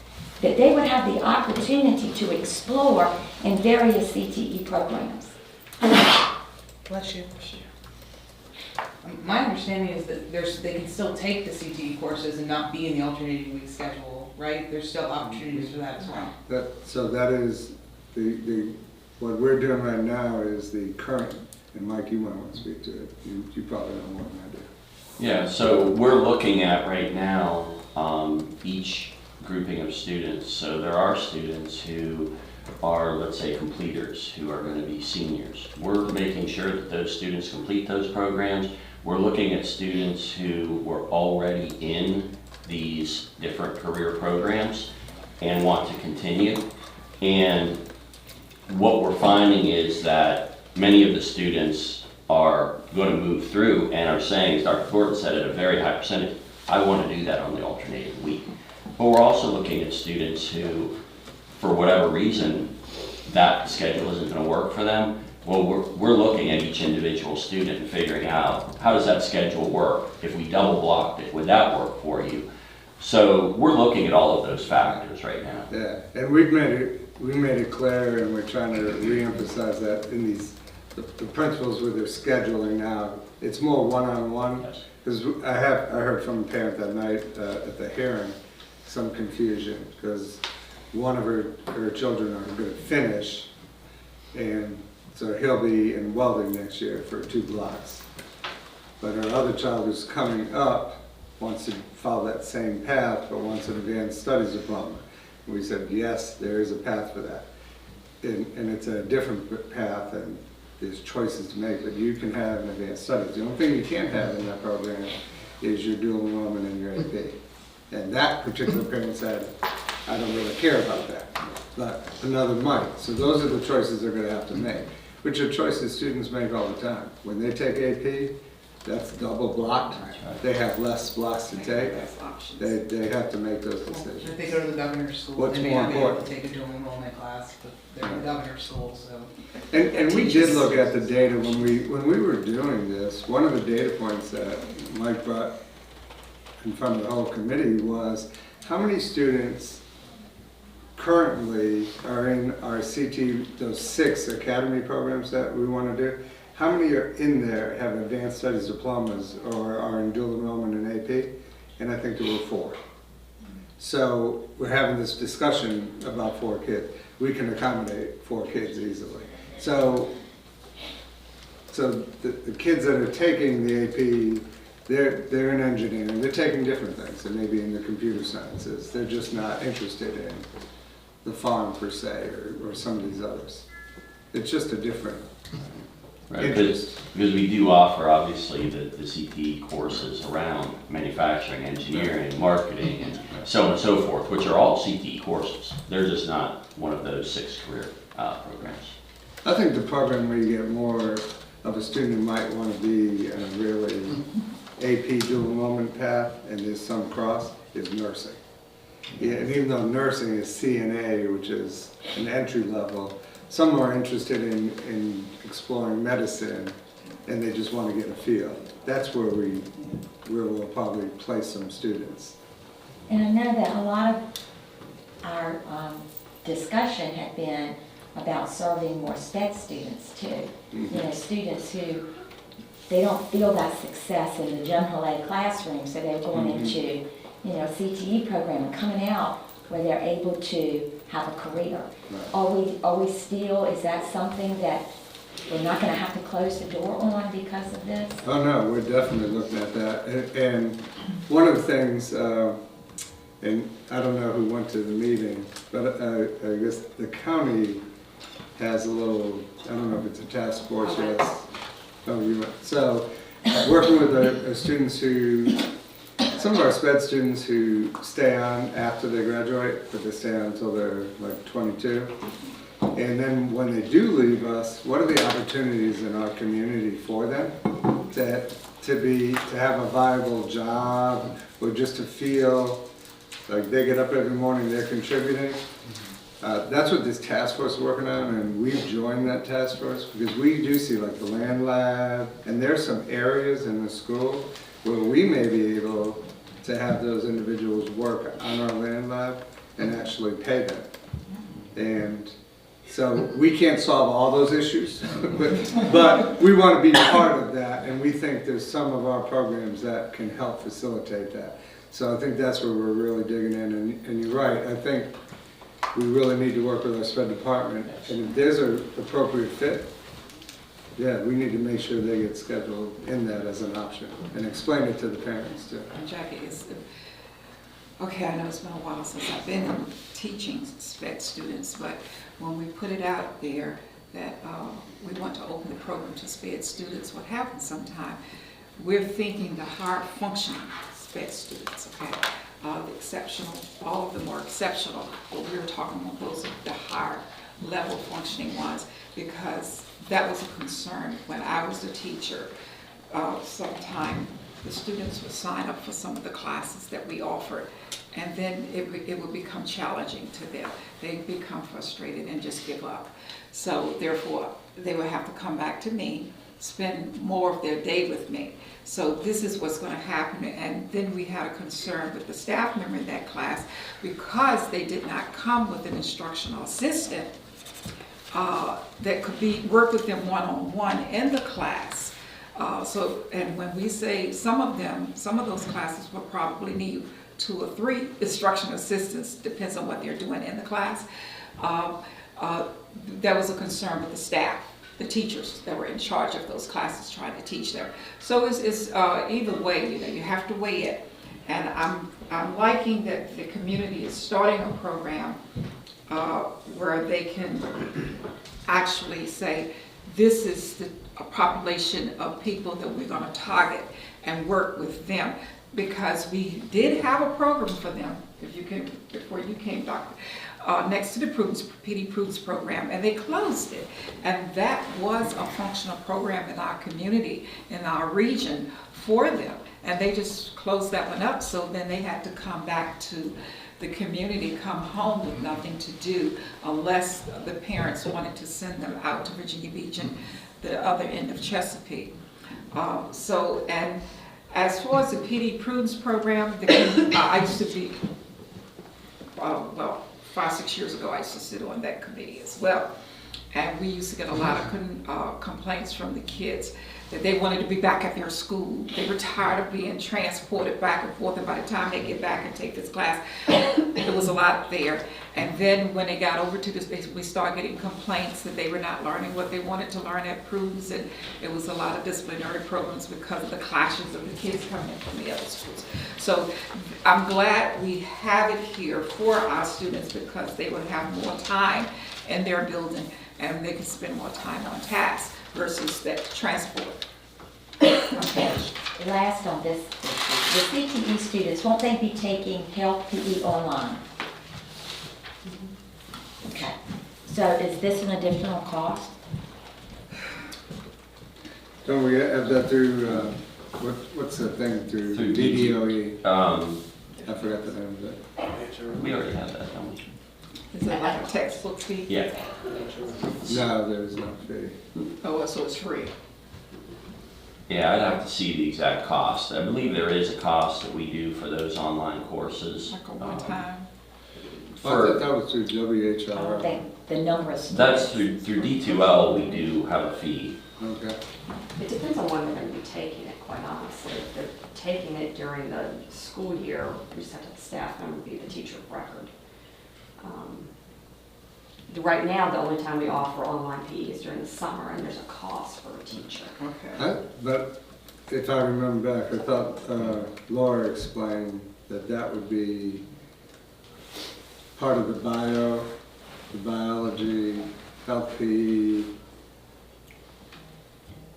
that they would have the opportunity to explore in various CTE programs. Bless you. My understanding is that they can still take the CTE courses and not be in the alternating week schedule, right? There's still opportunities for that as well. So that is what we're doing right now is the current, and Mike, you might want to speak to it. You probably know more than I do. Yeah, so we're looking at right now each grouping of students. So there are students who are, let's say, completers, who are going to be seniors. We're making sure that those students complete those programs. We're looking at students who were already in these different career programs and want to continue. And what we're finding is that many of the students are going to move through and are saying, as Dr. Gordon said, at a very high percentage, I want to do that on the alternating week. But we're also looking at students who, for whatever reason, that schedule isn't going to work for them. Well, we're looking at each individual student and figuring out, how does that schedule work? If we double blocked it, would that work for you? So we're looking at all of those factors right now. Yeah, and we made it clear, and we're trying to reemphasize that in the principals with their scheduling now, it's more one-on-one. Yes. Because I heard from a parent that night at the hearing, some confusion, because one of her children are going to finish, and so he'll be in welding next year for 2 blocks. But her other child who's coming up wants to follow that same path, but wants an advanced studies diploma. And we said, yes, there is a path for that. And it's a different path, and there's choices to make, but you can have an advanced studies. The only thing you can't have in that program is your dual enrollment and your AP. And that particular parent said, I don't really care about that, but another might. So those are the choices they're gonna have to make, which are choices students make all the time. When they take AP, that's double blocked. They have less blocks to take. That's options. They have to make those decisions. If they go to the governor's school, What's they may more not be able to important? take a dual enrollment class, but they're in the governor's school, so. And we did look at the data when we were doing this. One of the data points that Mike brought in front of the whole committee was how many students currently are in our CT, those 6 academy programs that we want to do. How many are in there, have advanced studies diplomas, or are in dual enrollment in AP? And I think there were 4. So we're having this discussion about 4 kids. We can accommodate 4 kids easily. So the kids that are taking the AP, they're in engineering. They're taking different things. They may be in the computer sciences. They're just not interested in the farm per se, or some of these others. It's just a different Right, because we do offer, obviously, the CTE courses around manufacturing, engineering, marketing, and so on and so forth, which are all CTE courses. They're just not one of those 6 career programs. I think the program where you get more of a student who might want to be in a really AP dual enrollment path, and there's some cross, is nursing. Yeah, and even though nursing is CNA, which is an entry level, some are interested in exploring medicine, and they just want to get a feel. That's where we'll probably place some students. And I know that a lot of our discussion had been about serving more STED students too. You know, students who, they don't feel that success in the general ed classroom, so they're going into, you know, CTE program and coming out where they're able to have a career. Right. Are we still, is that something that we're not gonna have to close the door on because of this? Oh no, we're definitely looking at that. And one of the things, and I don't know who went to the meeting, but I guess the county has a little, I don't know if it's a task force yet. Oh, you went. So, working with the students who, some of our SPED students who stay on after they graduate, but they stay on until they're like 22. And then when they do leave us, what are the opportunities in our community for them to have a viable job, or just to feel like they get up every morning, they're contributing? That's what this task force is working on, and we've joined that task force because we do see like the land lab, and there's some areas in the school where we may be able to have those individuals work on our land lab and actually pay them. And so we can't solve all those issues, but we want to be part of that, and we think there's some of our programs that can help facilitate that. So I think that's where we're really digging in, and you're right, I think we really need to work with our SPED department, and if there's an appropriate fit, yeah, we need to make sure they get scheduled in that as an option, and explain it to the parents too. And Jackie, okay, I know it's been a while since I've been teaching SPED students, but when we put it out there that we want to open the program to SPED students, what happens sometimes, we're thinking the hard functioning SPED students, okay? The exceptional, all of them are exceptional, but we were talking about those are the higher level functioning ones, because that was a concern when I was a teacher. Sometime the students would sign up for some of the classes that we offered, and then it would become challenging to them. They'd become frustrated and just give up. So therefore, they would have to come back to me, spend more of their day with me. So this is what's going to happen. And then we had a concern with the staff member in that class, because they did not come with an instructional assistant that could work with them one-on-one in the class. And when we say some of those classes will probably need 2 or 3 instructional assistants, depends on what they're doing in the class. That was a concern with the staff, the teachers that were in charge of those classes trying to teach them. So it's either way, you have to weigh it. And I'm liking that the community is starting a program where they can actually say, this is a population of people that we're going to target and work with them. Because we did have a program for them, before you came, Doctor, next to the PD Prudence program, and they closed it. And that was a functional program in our community, in our region, for them. And they just closed that one up, so then they had to come back to the community, come home with nothing to do, unless the parents wanted to send them out to Virginia Beach and the other end of Chesapeake. And as far as the PD Prudence program, I used to be, 5-6 years ago, I used to sit on that committee as well. And we used to get a lot of complaints from the kids that they wanted to be back at their school. They were tired of being transported back and forth, and by the time they get back and take this class, there was a lot there. And then when they got over to this, we started getting complaints that they were not learning what they wanted to learn at Prudence, and it was a lot of disciplinary programs because of the clashes of the kids coming in from the other schools. So I'm glad we have it here for our students, because they will have more time in their building and they can spend more time on task versus that transport. Okay, last on this, the CTE students, won't they be taking health PE online? Okay, so is this an additional cost? Don't we have that through, what's the thing, through DDOE? I forgot the name of it. We already have that, don't we? Is it like a textbook fee? Yeah. No, there's no fee. Oh, so it's free. Yeah, I'd have to see the exact cost. I believe there is a cost that we do for those online courses. Like a one-time? I thought that was through I don't WHR. think the number of students. That's through D2L, we do have a fee. Okay. It depends on when they're going to be taking it, quite honestly. If they're taking it during the school year, we just have to have the staff member be the teacher of record. Right now, the only time we offer online PE is during the summer, and there's a cost for a teacher. Okay. But if I remember back, I thought Laura explained that would be part of the biology, health PE.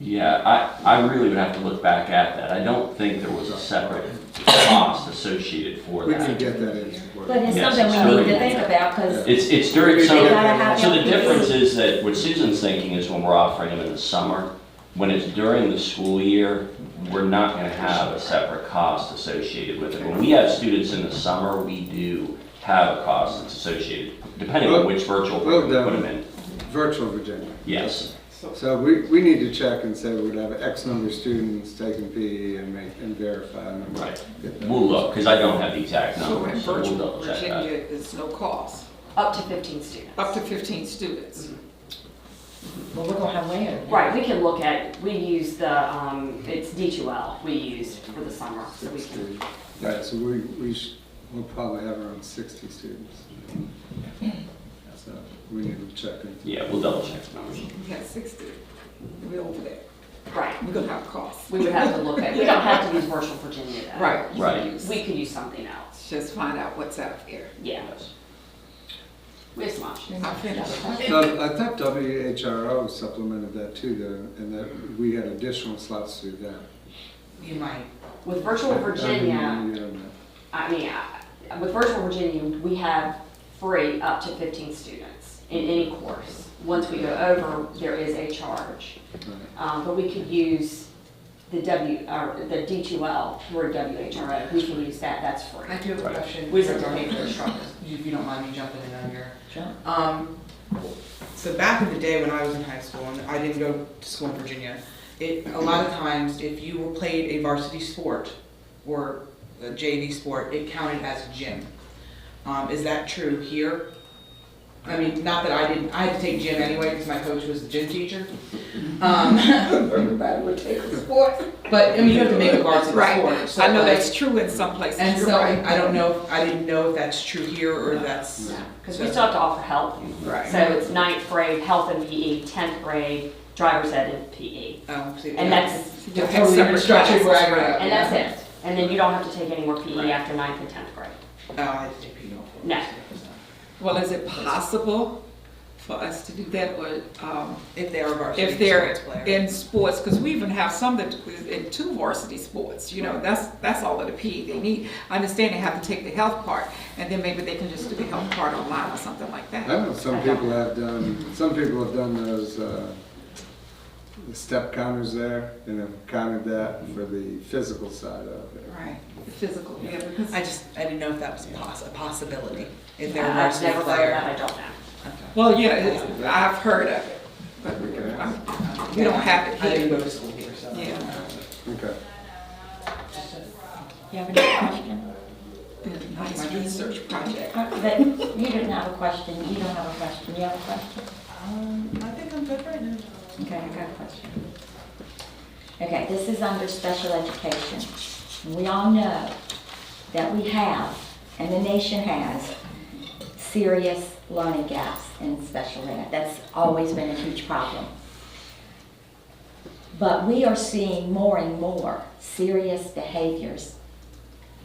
Yeah, I really would have to look back at that. I don't think there was a separate cost associated for We can that. get that in. But it's Yes, something it's we need true. to think about, because It's during, so, They gotta have so the LPE. difference is that what Susan's thinking is when we're offering them in the summer, when it's during the school year, we're not gonna have a separate cost associated with it. When we have students in the summer, we do have a cost that's associated, depending on which virtual program we put them in. Virtual Virginia. Yes. So we need to check and say we'd have X number of students taking PE and verify. And Right. get that. We'll look, because I don't have the exact So in numbers, so we'll virtual double check that. Virginia, it's no cost, Up to 15 students. up to 15 students. well, we're gonna have later. Right, we can look at, we use the, it's D2L we use for the summer, so we can. Yeah, so we'll probably have around 60 students. So we need to check into. Yeah, we'll double check the numbers. We had 60, we're over that. Right, We're gonna have costs. we would have to look at, we don't have to use virtual Virginia though. Right. you Right. can use- We could use something else, Just find out what's out there. yeah, Yes. we have some options. I finished. So I thought WHRO supplemented that too, though, and that we had additional slots through that. You might. With virtual Virginia, Yeah. I mean, with virtual Virginia, we have free up to 15 students in any course. Once we go over, there is a charge. But we could use the the D2L through WHRO. We can use that, that's free. I do have a question. We just don't pay for the instructors. If you don't mind me jumping in on your. Sure. So back in the day when I was in high school, and I didn't go to school in Virginia, a lot of times, if you were played a varsity sport or a JV sport, it counted as a gym. Is that true here? I mean, not that I had to take gym anyway, because my coach was the gym teacher. Everybody would take a sport. But, I mean, you have to make a varsity Right, sport. So I know like- that's true in some places, And you're so right. I don't know, I didn't know if that's true here or if that's. Because we still have to offer health. Right. So it's 9th grade, health and PE, 10th grade, driver's ed and PE. See, And that's, You have totally different separate structure where I classes, grew right. up. and that's it. And then you don't have to take any more PE Right. after 9th and 10th grade. Oh, I had to take PE. No. Well, is it possible for us to do that, or If they are varsity if they're sports players. in sports? Because we even have some that in 2 varsity sports, you know, that's all of the PE they need. I understand they have to take the health part, and then maybe they can just do the health part online or something like I that. know some people have done those, the step counters there, and have counted that for the physical side of it. Right, the physical, yeah, because, I didn't know if that was a possibility, if they're a I've varsity never heard of player. that, I don't know. well, yeah, I've heard of it, but we don't have it I didn't here. go to school here, so. Yeah. Okay. You have any question? Nice research project. But you didn't have a question, you don't have a question, you have a question? I think I'm good right now. Okay, I got a question. Okay, this is under special education. We all know that we have, and the nation has, serious learning gaps in special ed. That's always been a huge problem. But we are seeing more and more serious behaviors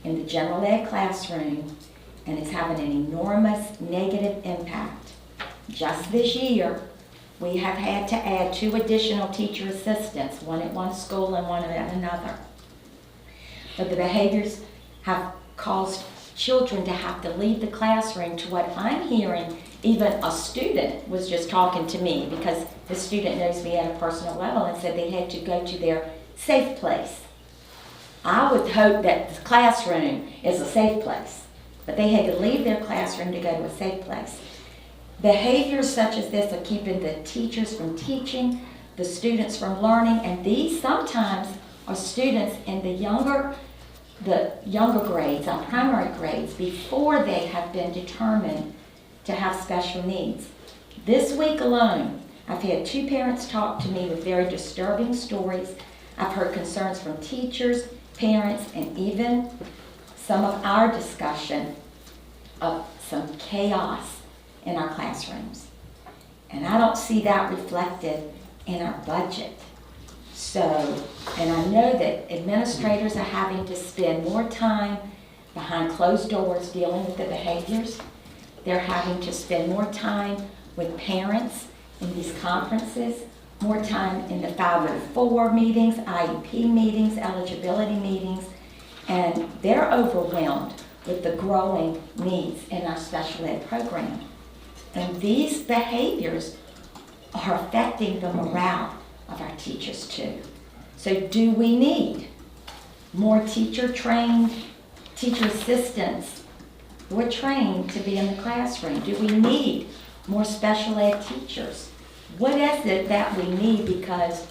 in the general ed classroom, and it's having an enormous negative impact. Just this year, we have had to add 2 additional teacher assistants, one at one school and one at another. But the behaviors have caused children to have to leave the classroom, to what I'm hearing, even a student was just talking to me, because the student knows me at a personal level, and said they had to go to their safe place. I would hope that the classroom is a safe place, but they had to leave their classroom to go to a safe place. Behaviors such as this are keeping the teachers from teaching, the students from learning, and these sometimes are students in the younger grades, our primary grades, before they have been determined to have special needs. This week alone, I've had 2 parents talk to me with very disturbing stories. I've heard concerns from teachers, parents, and even some of our discussion of some chaos in our classrooms. And I don't see that reflected in our budget. So, and I know that administrators are having to spend more time behind closed doors dealing with the behaviors. They're having to spend more time with parents in these conferences more time in the 504 meetings, IEP meetings, eligibility meetings, and they're overwhelmed with the growing needs in our special ed program. And these behaviors are affecting the morale of our teachers too. So do we need more teacher-trained, teacher assistants who are trained to be in the classroom? Do we need more special ed teachers? What is it that we need? Because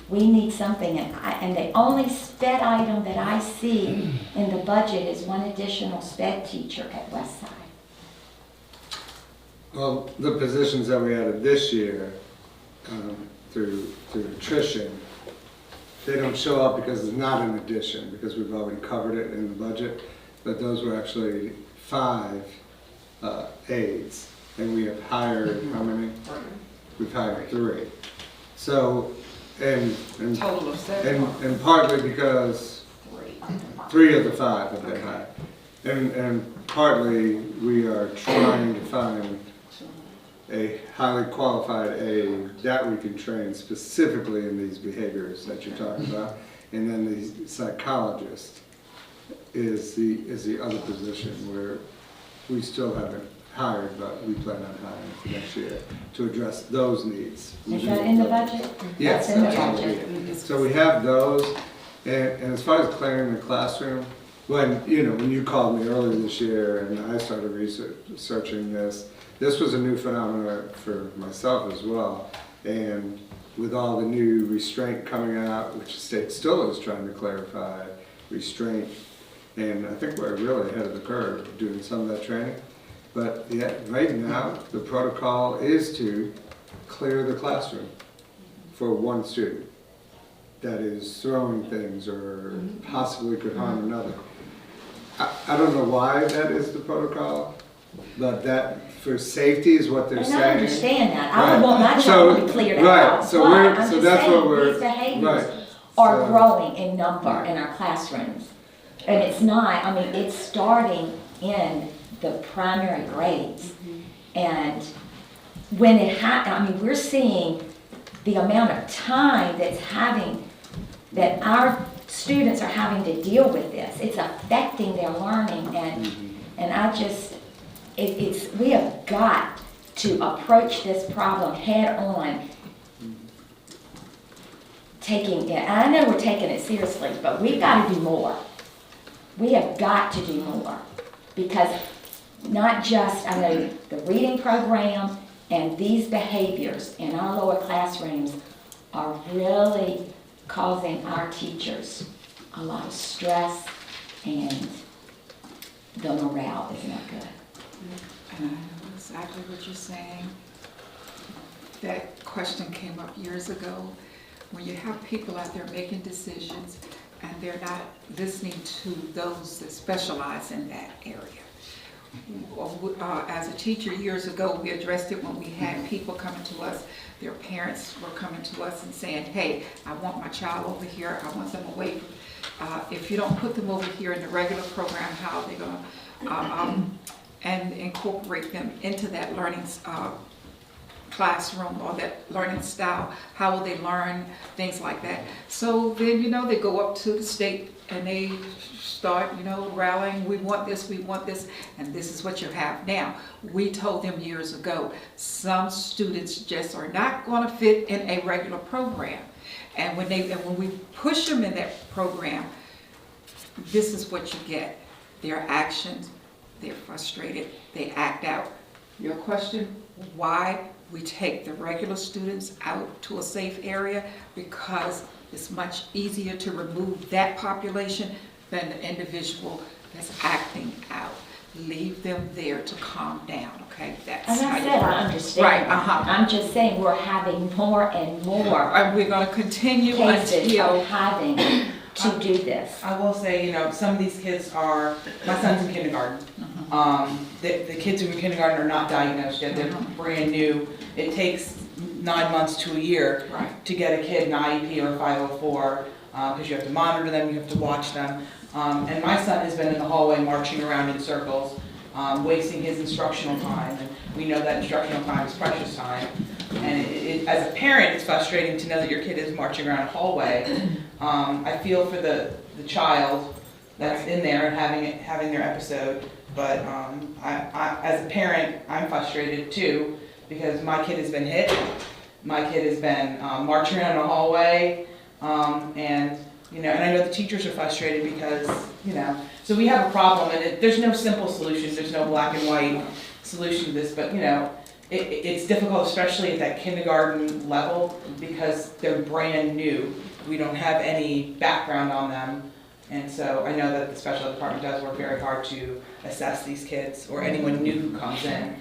we need something, and the only sped item that I see in the budget is one additional sped teacher at Westside. Well, the positions that we added this year, through attrition, they don't show up because it's not an addition, because we've already covered it in the budget, but those were actually 5 aides, and we have hired, how many? We've hired 3. So, and Total of 7. and partly because 3 of the 5 have been hired. And partly we are trying to find a highly qualified aide that we can train specifically in these behaviors that you're talking about. And then the psychologist is the other position where we still haven't hired, but we plan on hiring for next year to address those needs. Is that in the budget? Yes, That's in the that's all budget. we need. So we have those, and as far as clearing the classroom, when you called me earlier this year and I started researching this was a new phenomenon for myself as well. And with all the new restraint coming out, which the state still is trying to clarify restraint, and I think we're really ahead of the curve doing some of that training. But yeah, right now, the protocol is to clear the classroom for one student that is throwing things or possibly could harm another. I don't know why that is the protocol, but that for safety is what they're And saying. I understand that. I would want my child to be cleared out. Right, so But we're, I'm so just that's what saying, we're, these behaviors right. are So- growing in number in our classrooms. And it's not, I mean, it's starting in the primary grades. And when we're seeing the amount of time that our students are having to deal with this. It's affecting their learning, and I just, we have got to approach this problem head on, taking it. I know we're taking it seriously, but we've got to do more. We have got to do more, because not just, the reading program and these behaviors in our lower classrooms are really causing our teachers a lot of stress, and the morale is not good. And I know exactly what you're saying. That question came up years ago. When you have people out there making decisions and they're not listening to those that specialize in that area. As a teacher years ago, we addressed it when we had people coming to us, their parents were coming to us and saying, hey, I want my child over here, I want them away from, if you don't put them over here in the regular program, how are they gonna, and incorporate them into that learning classroom or that learning style, how will they learn, things like that. So then, they go up to the state and they start, rallying, we want this, and this is what you have now. We told them years ago, some students just are not gonna fit in a regular program. And when we push them in that program, this is what you get. Their actions, they're frustrated, they act out. Your question, why we take the regular students out to a safe area? Because it's much easier to remove that population than the individual that's acting out. Leave them there to calm down, okay? That's As I how said, you I understand. Right, I'm just saying we're having more and more And we're gonna continue cases until, of having to do this. I will say, some of these kids are, my son's in kindergarten. The kids who are in kindergarten are not diagnosed yet, they're brand new. It takes 9 months to a year Right. to get a kid an IEP or a 504, because you have to monitor them, you have to watch them. And my son has been in the hallway marching around in circles, wasting his instructional time, and we know that instructional time is precious time. And as a parent, it's frustrating to know that your kid is marching around a hallway. I feel for the child that's in there and having their episode, but as a parent, I'm frustrated too, because my kid has been hit. My kid has been marching around a hallway, and I know the teachers are frustrated because, so we have a problem, and there's no simple solution, there's no black and white solution to this, but, it's difficult, especially at that kindergarten level, because they're brand new. We don't have any background on them, and so I know that the special ed department does work very hard to assess these kids, or anyone new who comes in.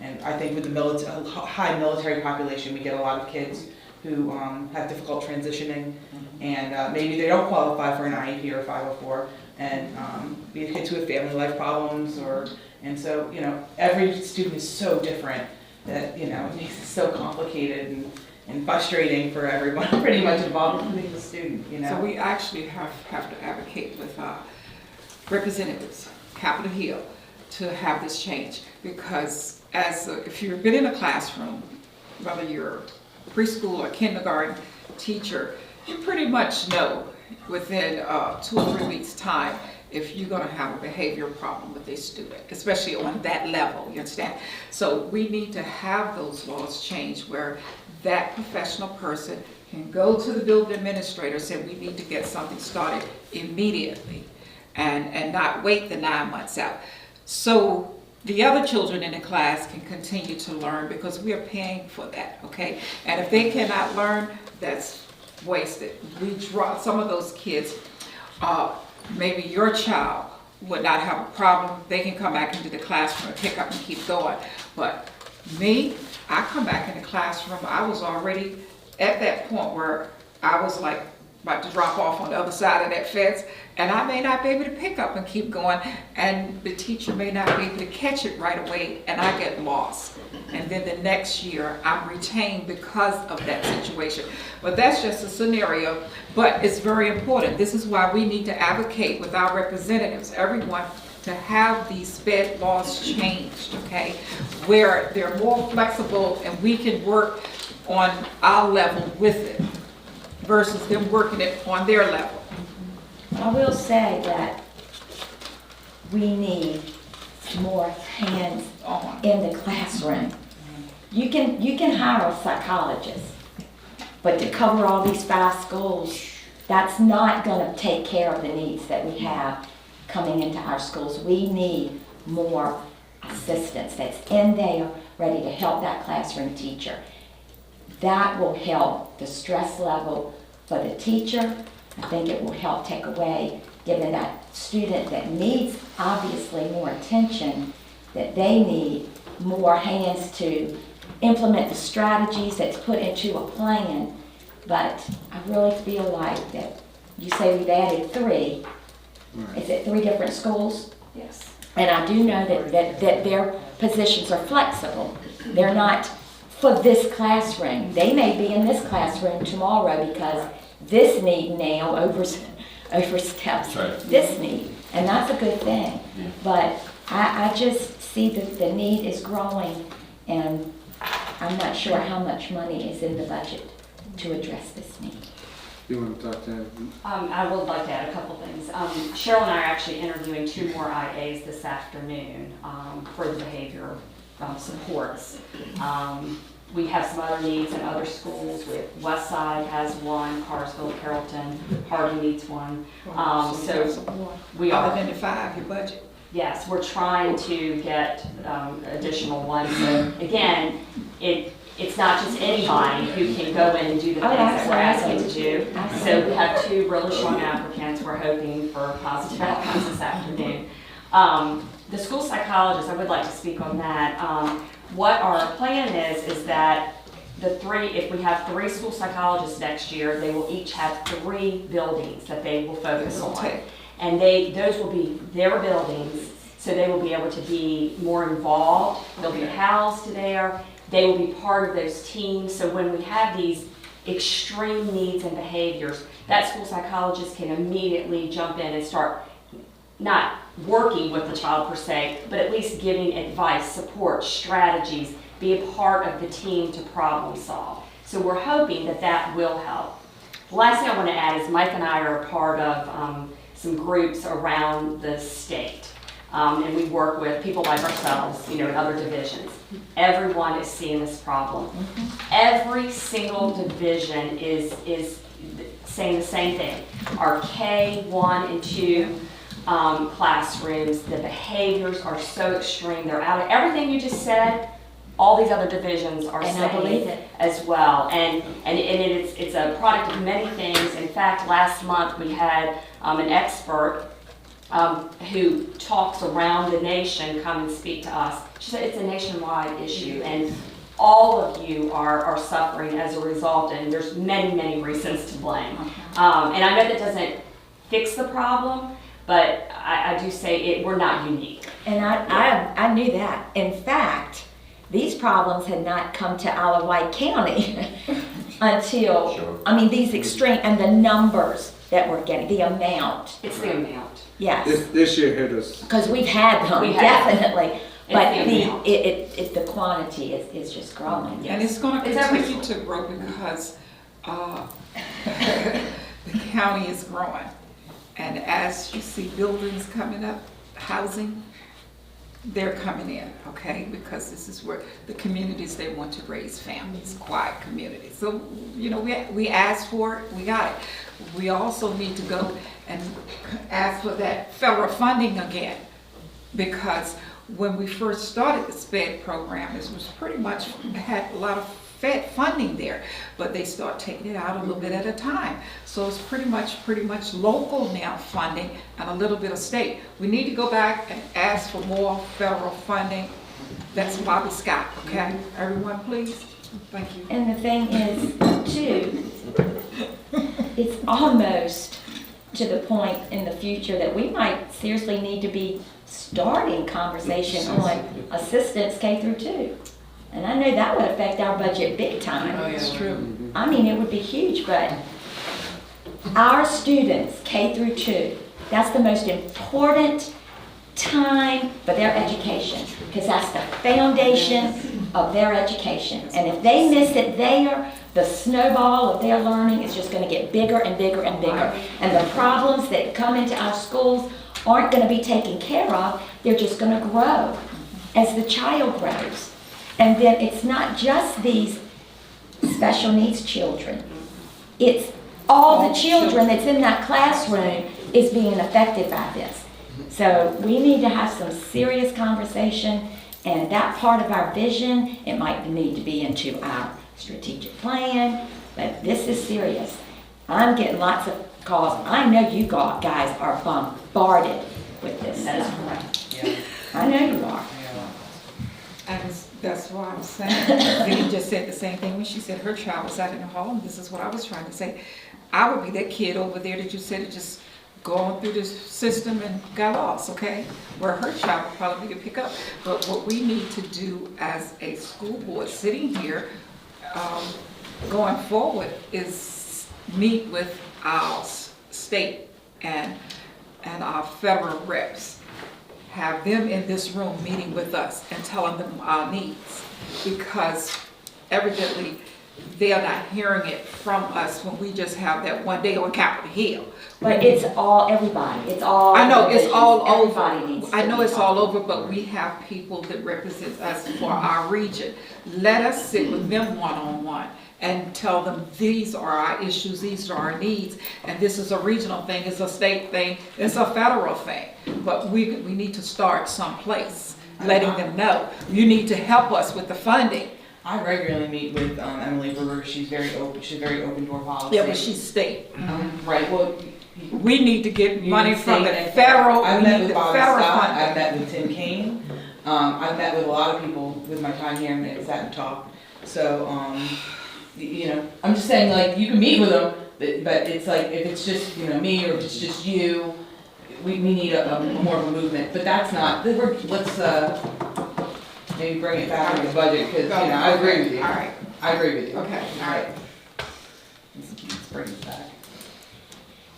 And I think with the high military population, we get a lot of kids who have difficult transitioning, and maybe they don't qualify for an IEP or 504, and we have kids who have family life problems, and so, every student is so different that, it makes it so complicated and frustrating for everyone pretty much involved, including the student, So we actually have to advocate with representatives, Capitol Hill, to have this change, because if you've been in a classroom, whether you're a preschool or kindergarten teacher, you pretty much know within 2 or 3 weeks' time if you're going to have a behavioral problem with a student, especially on that level, you understand? So we need to have those laws changed where that professional person can go to the building administrator and say, we need to get something started immediately and not wait the 9 months out. So the other children in the class can continue to learn, because we are paying for that, okay? And if they cannot learn, that's wasted. We draw some of those kids, maybe your child would not have a problem. They can come back into the classroom and pick up and keep going. But me, I come back in the classroom, I was already at that point where I was like about to drop off on the other side of that fence, and I may not be able to pick up and keep going, and the teacher may not be able to catch it right away, and I get lost. And then the next year, I'm retained because of that situation. But that's just a scenario, but it's very important. This is why we need to advocate with our representatives, everyone, to have these SPED laws changed, okay? Where they're more flexible and we can work on our level with it versus them working it on their level. I will say that we need more hands in the classroom. You can hire a psychologist, but to cover all these 5 schools, that's not going to take care of the needs that we have coming into our schools. We need more assistance that's in there ready to help that classroom teacher. That will help the stress level for the teacher. I think it will help take away, giving that student that needs obviously more attention, that they need more hands to implement the strategies that's put into a plan. But I really feel like that you say we've added 3. Right. Is it 3 different schools? Yes. And I do know that their positions are flexible. They're not for this classroom. They may be in this classroom tomorrow because this need now oversteps Right. this need. And that's a good thing. Yeah. But I just see that the need is growing, and I'm not sure how much money is in the budget to address this need. You want to talk to him? I would like to add a couple things. Cheryl and I are actually interviewing 2 more IAs this afternoon for the behavior supports. We have some other needs in other schools. Westside has 1, Carsville, Carrollton, Harding needs 1. So we are. Other than the 5-year budget. Yes, we're trying to get additional ones. So again, it's not just anybody who can go in and do the things that we're asking to do. So we have 2 really strong applicants. We're hoping for positive outcomes this afternoon. The school psychologist, I would like to speak on that. What our plan is that if we have 3 school psychologists next year, they will each have 3 buildings that they will focus on. And those will be their buildings, so they will be able to be more involved. They'll be housed there. They will be part of those teams. So when we have these extreme needs and behaviors, that school psychologist can immediately jump in and start not working with the child per se, but at least giving advice, support, strategies be a part of the team to problem solve. So we're hoping that that will help. The last thing I want to add is Mike and I are a part of some groups around the state. And we work with people like ourselves, you know, in other divisions. Everyone is seeing this problem. Every single division is saying the same thing. Our K1 and 2 classrooms, the behaviors are so extreme. They're out of everything you just said. All these other divisions are And I believe saying it. as well. And it's a product of many things. In fact, last month we had an expert who talks around the nation come and speak to us. She said it's a nationwide issue, and all of you are suffering as a result, and there's many, many reasons to blame. And I know that doesn't fix the problem, but I do say we're not unique. And I knew that. In fact, these problems had not come to our White County until, Sure. I mean, these extreme, and the numbers that we're getting, the amount, It's the amount. yes. This year hit us. Because we've had them, We have. definitely. But the amount. the quantity is just growing. And it's gonna It's continue every to grow because, the county is growing. And as you see buildings coming up, housing, they're coming in, okay? Because this is where the communities, they want to raise families, quiet communities. So, you know, we asked for it, we got it. We also need to go and ask for that federal funding again. Because when we first started the SPED program, it was pretty much, had a lot of Fed funding there, but they start taking it out a little bit at a time. So it's pretty much local now funding and a little bit of state. We need to go back and ask for more federal funding. That's Bobby Scott, okay? Everyone, please. Thank you. And the thing is, too, it's almost to the point in the future that we might seriously need to be starting conversation on assistance K through 2. And I know that would affect our budget big time. Oh, yeah. It's true. I mean, it would be huge, but our students, K through 2, that's the most important time for their education, because that's the foundation of their education. And if they miss it there, the snowball of their learning is just going to get bigger and bigger and bigger. And the problems that come into our schools aren't going to be taken care of. They're just going to grow as the child grows. And then it's not just these special needs children. It's all the children that's in that classroom is being affected by this. So we need to have some serious conversation, and that part of our vision, it might need to be into our strategic plan, but this is serious. I'm getting lots of calls. I know you guys are bombarded with this That is stuff. correct. Yeah. I know you are. And that's why I'm saying, Vinnie just said the same thing when she said her child was out in the hall, and this is what I was trying to say. I would be that kid over there that you said that just going through this system and got lost, okay? Where her child would probably be to pick up. But what we need to do as a school board sitting here, going forward, is meet with our state and our federal reps. Have them in this room meeting with us and telling them our needs, because evidently they are not hearing it from us when we just have that one day on Capitol Hill. But it's all, everybody, it's all. I know it's all everybody over. needs to I know be it's all talking. over, but we have people that represent us for our region. Let us sit with them one-on-one and tell them these are our issues, these are our needs, and this is a regional thing, it's a state thing, it's a federal thing. But we need to start someplace, letting them know, you need to help us with the funding. I regularly meet with Emily Brewer. She's very open door policy. Yeah, but she's state. Right, well. We need to get money You from the say- federal, we I've met need with the Bobby federal Scott, I've funding. met with Tim Kaine, I've met with a lot of people with my time here and sat and talked. So, you know, I'm just saying, like, you can meet with them, but it's like, if it's just, you know, me, or if it's just you, we need a more of a movement, but that's not, let's, maybe bring it back in the budget, because, you know, I agree with you. All right, I agree with you. okay, all right. Let's bring it back.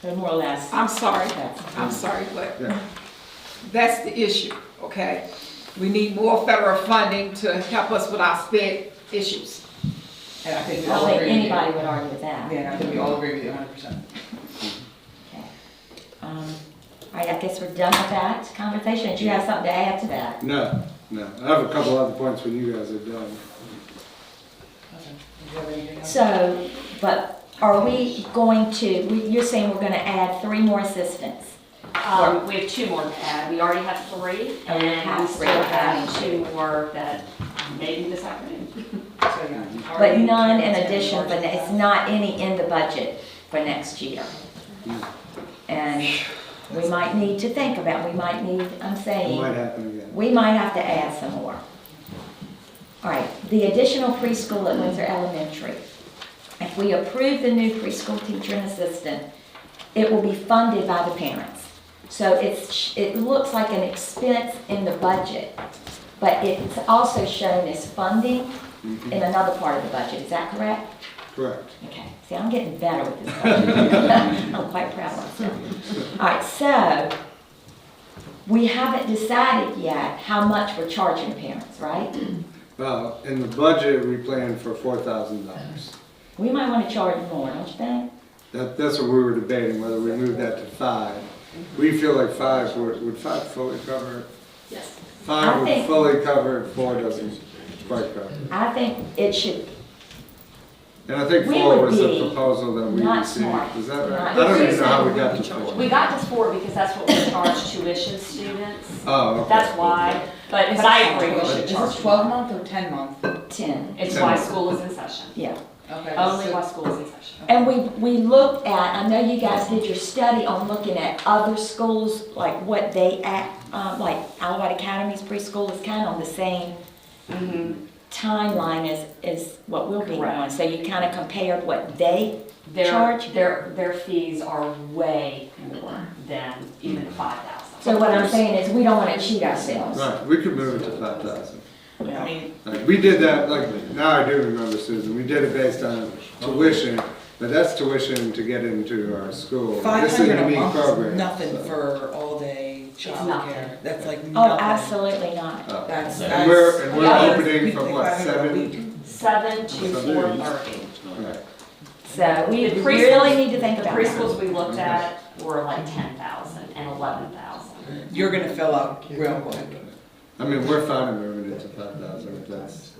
So more or less. I'm sorry, That's- I'm sorry, but Yeah. that's the issue, okay? We need more federal funding to help us with our sped issues. And I think we I all don't think agree with you. anybody would argue with that. Yeah, I think we all agree with you 100%. Okay. All right, I guess we're done with that conversation. Do you have something to add to that? No, I have a couple other points when you guys are done. Okay. Do you have anything else? So, but are we going to, you're saying we're gonna add 3 more assistants? We have 2 more to add. We already have 3, Oh, we and have we 3. still have 2 more that maybe this afternoon. So, yeah, But Hardy, none in Carrollton, addition, but Georgia. it's not any in the budget for next year. And we might need to think about, we might need, I'm It saying, might happen again. we might have to add some more. All right, the additional preschool at Windsor Elementary. If we approve the new preschool teacher and assistant, it will be funded by the parents. So it looks like an expense in the budget, but it's also shown as funding in another part of the budget. Is that correct? Correct. Okay, see, I'm getting better with this budget. I'm quite proud of myself. All right, so we haven't decided yet how much we're charging parents, right? Well, in the budget, we planned for $4,000. We might want to charge more, don't you think? That's what we were debating, whether we move that to 5. We feel like 5, would 5 fully cover it? Yes. 5 I would think- fully cover it, 4 doesn't quite cover it. I think it should, And I think We 4 would was the be proposal that we not received. smart. Is that right? Not- I don't even know how we got to 4. We got this 4 because that's what we charge tuition students. Oh, okay. That's why, but I agree, we should Is charge this more. 12 month or 10 month? 10, It's why school is in session. yeah. Okay. Only so- while school is in session. And we looked at, I know you guys did your study on looking at other schools, like what they act, like Allied Academy's preschool is kind of on the same timeline as what we'll be on. Correct. So you kind of compared what they charge? Their fees are way more than even 5,000. So what I'm saying is, we don't want to cheat ourselves. Right, we could move it to 5,000. I mean, Like, we did that, like, now I do remember, Susan, we did it based on tuition, but that's tuition to get into our school. This is 500 a a unique month program. is nothing so. for all day nothing. childcare. That's like Oh, nothing. absolutely not. Oh. That's, And we're Yeah. opening from what, 500 a 7? week. 7 to 4:30. Right. So we The really preschools- need to think The about that. preschools we looked at were like 10,000 and 11,000. You're gonna fill up real quick. I mean, we're fine moving it to 5,000 if that's.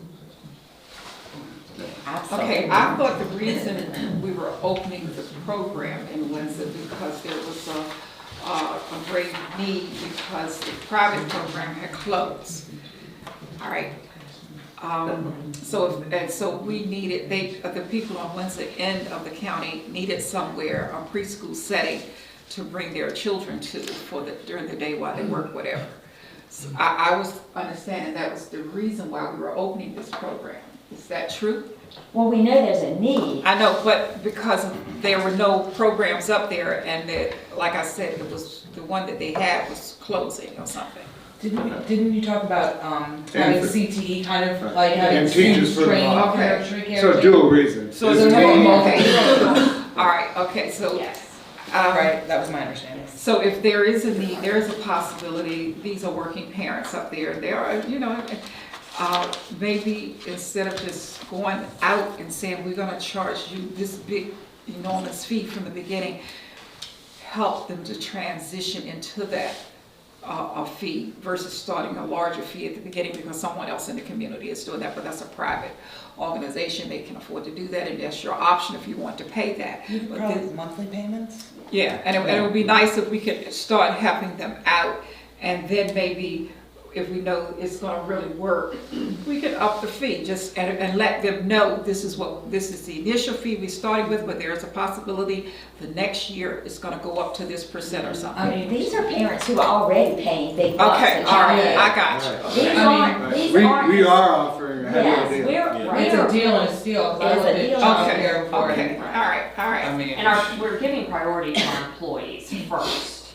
Absolutely. Okay, I thought the reason we were opening the program in Windsor because there was a great need because the private program had closed. All right. So we needed, the people on Windsor end of the county needed somewhere, a preschool setting to bring their children to during the day while they work, whatever. So I was understanding that was the reason why we were opening this program. Is that true? Well, we know there's a need. I know, but because there were no programs up there and that, like I said, it was, the one that they had was closing or something. Didn't you talk about having for- CTE kind of Right. like having And teachers students for the trained mom. for Okay. nursery care? So dual reason. So It's it's a me- normal- All right, okay, so, Yes. Right, that was my understanding. so if there is a need, there is a possibility, these are working parents up there, there are, maybe instead of just going out and saying, we're gonna charge you this big enormous fee from the beginning, help them to transition into that a fee versus starting a larger fee at the beginning because someone else in the community is doing that, but that's a private organization, they can afford to do that, and that's your option if you want to pay that. But Probably then- monthly payments? yeah, and it would be nice if we could start helping them out, and then maybe if we know it's gonna really work, we could up the fee, just, and let them know this is the initial fee we started with, but there's a possibility the next year it's gonna go up to this percent or I something. mean, these are parents who are already paying big bucks. Okay, to all right, child I got Right. you. These Okay. aren't, Right. these We aren't. are offering a heavier Yes, deal. we're. It's a deal and a steal, 'cause I It's a looked deal at and a child steal. care before. Okay, all right. I mean. And we're giving priority to our employees first.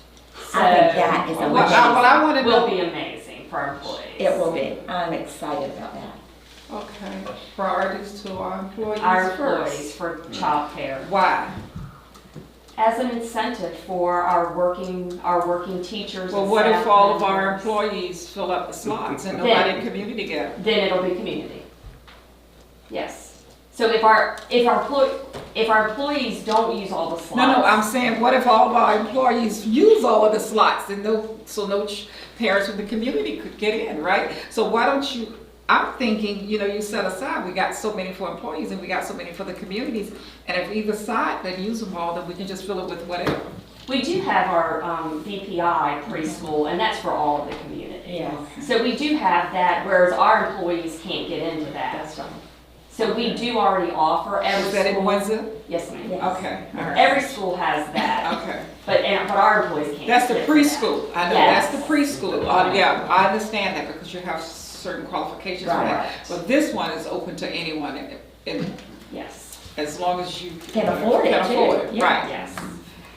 I think that is So, amazing. Well, I wanna will know, be amazing for our employees. It will be. I'm excited about that. okay, priorities to our employees Our first. employees for childcare. Why? As an incentive for our working teachers Well, and what if staff all of our members. employees fill up the slots and Then- nobody in community get them? Then it'll be community. Yes. So if our employees don't use all the slots. No, I'm saying, what if all of our employees use all of the slots and no parents from the community could get in, right? So why don't you, I'm thinking, you set aside, we got so many for employees and we got so many for the communities. And if either side doesn't use them all, then we can just fill it with whatever. We do have our VPI preschool, and that's for all of the community. Yes. So we do have that, whereas our employees can't get into that. That's right. So we do already offer every Is that in school. Windsor? Yes, ma'am. Yeah. Okay, all right. Every school has that, Okay. but our employees can't. That's the get into that. preschool. I know, Yes. that's the preschool. Yeah, I understand that because you have certain qualifications for that. Right. But this one is open to anyone and Yes. as long as you Can afford it, can too. afford it, Yeah. right? Yes.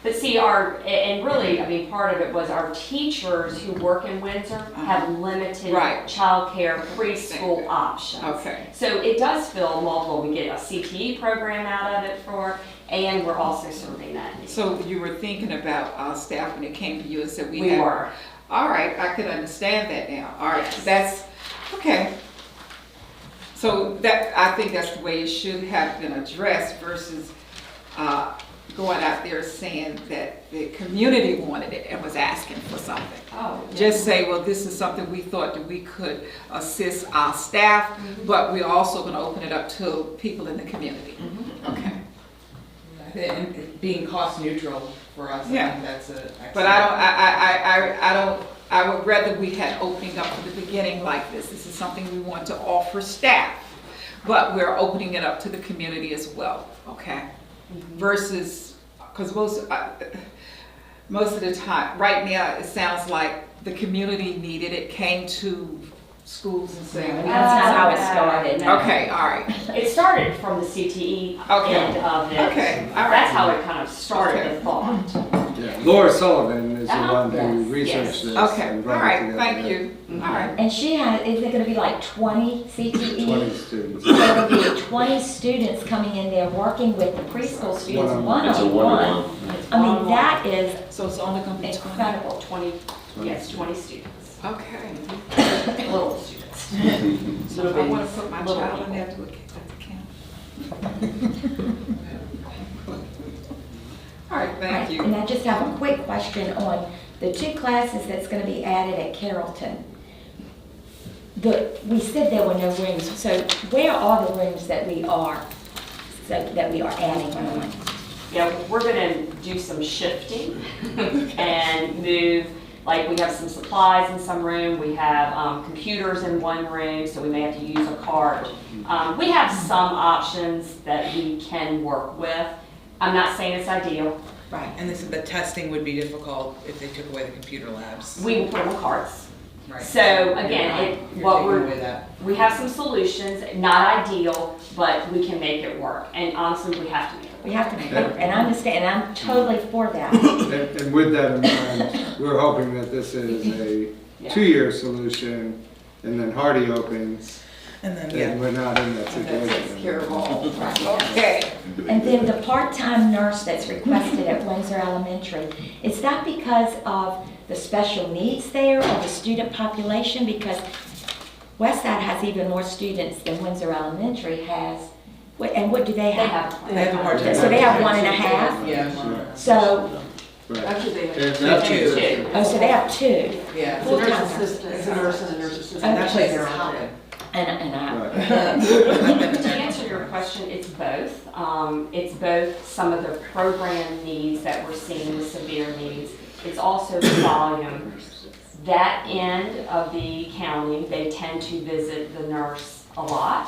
But see, and really, I mean, part of it was our teachers who work in Windsor have limited Right. childcare preschool options. Okay. So it does fill multiple, we get a CTE program out of it and we're also serving that need. So you were thinking about our staff when it came to you and said we We have. were. All right, I can understand that now. All right, that's, okay. So I think that's the way it should have been addressed versus going out there saying that the community wanted it and was asking for something. Oh, yeah. Just say, well, this is something we thought that we could assist our staff, but we're also gonna open it up to people in the community. Okay. And it being cost neutral for us, I Yeah. think that's a. But I would rather we had opening up from the beginning like this. This is something we want to offer staff, but we're opening it up to the community as well, okay? Versus, because most of the time, right now, it sounds like the community needed it, came to schools and saying, That's not how it started. okay, all right, It started from the CTE Okay. end of it. Okay, all right. That's how it kind of started, Okay. the thought. Yeah, Laura Sullivan is the Uh-huh. one who Yes. researched this. okay, all and brought it right, together. thank you, all right. And she has, is it gonna be like 20 CTE? 20 students. So there'll be 20 students coming in there working with the preschool students One-on-one. It's a one-on-one. one-on-one. I mean, that is So it's only gonna be 20? incredible. 20 students. Okay. Little students. So if I want to put my Little child in people. there, do it at the camp. All right, thank And you. I just have a quick question on the 2 classes that's gonna be added at Carrollton. We said there were no rooms, so where are the rooms that we are adding on? Yeah, we're gonna do some shifting and move, like we have some supplies in some room, we have computers in one room, so we may have to use a cart. We have some options that we can work with. I'm not saying it's ideal. Right. And they said the testing would be difficult if they took away the computer labs. We will put them on carts. Right. So again, You're what taking we're, away that. we have some solutions, not ideal, but we can make it work. And honestly, we have to make it work. We have to make it work, and I understand, and I'm totally for that. And with that in mind, we're hoping that this is a Yeah. 2-year solution, and then Hardy opens, And then, and yeah, we're not in that And that takes care of situation. all. Okay. And then the part-time nurse that's requested at Windsor Elementary, is that because of the special needs there or the student population? Because Westside has even more students than Windsor Elementary has. And what do they They have? have. they have a part-time. So they have 1.5? Yeah. So, Right. Actually, they have And that's two. two. oh, so they have 2 Yeah. full-time Nurse nurses. assistant, it's a nurse and a nurse assistant. And that place Okay. is hot. And I, Right. To answer your question, it's both. It's both some of the program needs that we're seeing, the severe needs. It's also the volume. That end of the county, they tend to visit the nurse a lot,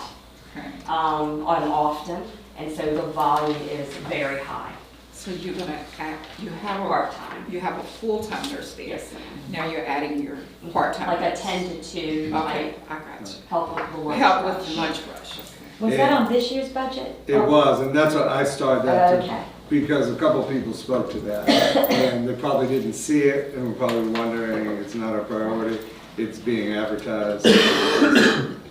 Okay. and often, and so the volume is very high, So you're gonna act, you have part-time. a full-time nurse there. Yes, ma'am. Now you're adding your part-time. Like a nurse. 10 to 2, Okay, like I got you. help with the lunch. Help with rush. the lunch rush, okay. was that on this year's budget? It was, and that's what I started that to, Okay. because a couple people spoke to that, and they probably didn't see it, and were probably wondering, it's not a priority, it's being advertised,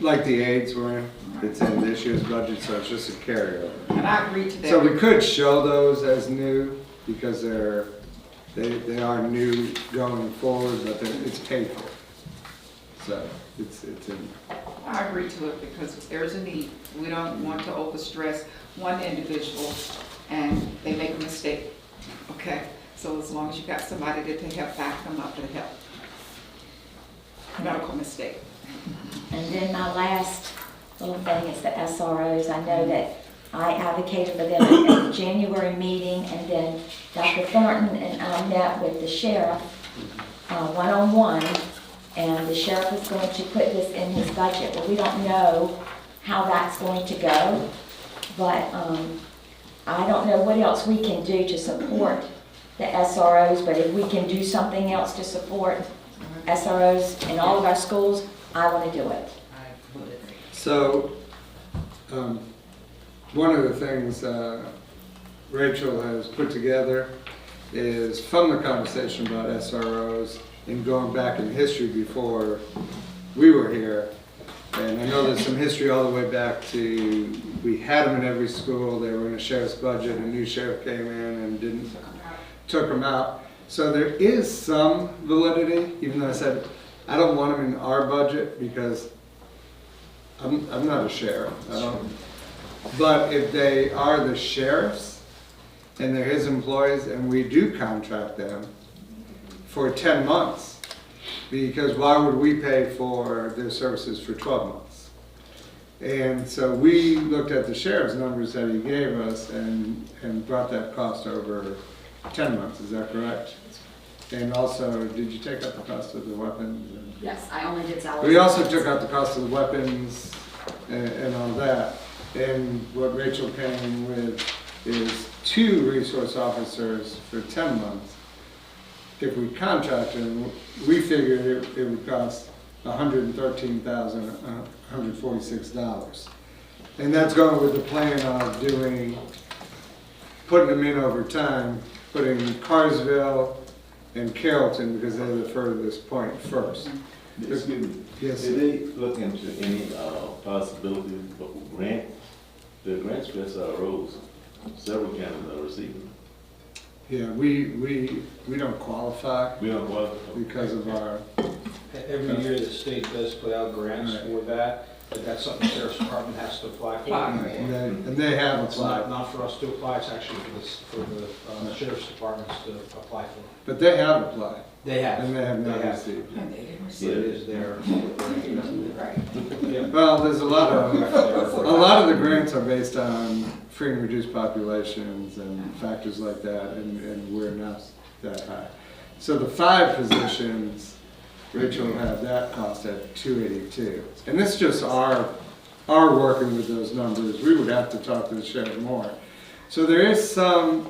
like the aids were in, it's in this year's budget, so it's just a carryover. And I agreed to that. So we could show those as new, because they are new going forward, but it's paid for. So it's in. I agree to it because if there's a need, we don't want to overstress one individual and they make a mistake, okay? So as long as you got somebody that to help back them up to help. Medical mistake. And then my last little thing is the SROs. I know that I advocated for them at the January meeting, and then Dr. Thornton and I met with the sheriff one-on-one, and the sheriff is going to put this in his budget. Well, we don't know how that's going to go, but I don't know what else we can do to support the SROs, but if we can do something else to support SROs in all of our schools, I want to do it. I would agree. So, one of the things Rachel has put together is from the conversation about SROs and going back in history before we were here. And I know there's some history all the way back to, we had them in every school, they were in a sheriff's budget, a new sheriff came in and took them out. So there is some validity, even though I said, I don't want them in our budget because I'm not a sheriff, I don't. But if they are the sheriffs and they're his employees and we do contract them for 10 months, because why would we pay for their services for 12 months? And so we looked at the sheriff's numbers that he gave us and brought that cost over 10 months, is that correct? And also, did you take out the cost of the weapons? Yes, I only did salaries. We also took out the cost of the weapons and all that. And what Rachel came with is 2 resource officers for 10 months. If we contracted them, we figured it would cost $113,146. And that's going with the plan of putting them in over time, putting Carsville and Carrollton, because they're the furthest point first. Excuse me, Yes. did they look into any possibility of grant? The grants for SROs, several counties are receiving. Yeah, we don't qualify We don't qualify. because of our, Every year, the state does put out grants Right. for that, but that's something the sheriff's department has to apply for. and they have It's not, applied, not for us to apply, it's actually for the sheriff's departments to apply for. but they have applied, They have. and they have not They have. received. And they didn't So it receive it. is there. Right. Yeah. Well, there's a lot of the grants are based on free and reduced populations and factors like that, and we're not that high. So the 5 positions, Rachel had that cost at $282. And this is just our working with those numbers. We would have to talk to the sheriff more. So there is some,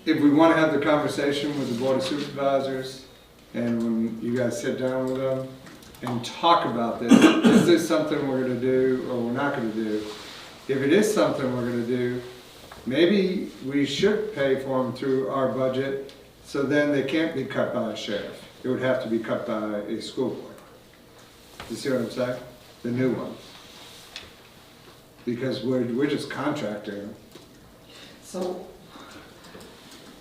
if we want to have the conversation with the Board of Supervisors, and when you guys sit down with them and talk about this, is this something we're going to do or we're not going to do? If it is something we're going to do, maybe we should pay for them through our budget, so then they can't be cut by a sheriff. It would have to be cut by a school board. You see what I'm saying? The new one. Because we're just contracting them. So,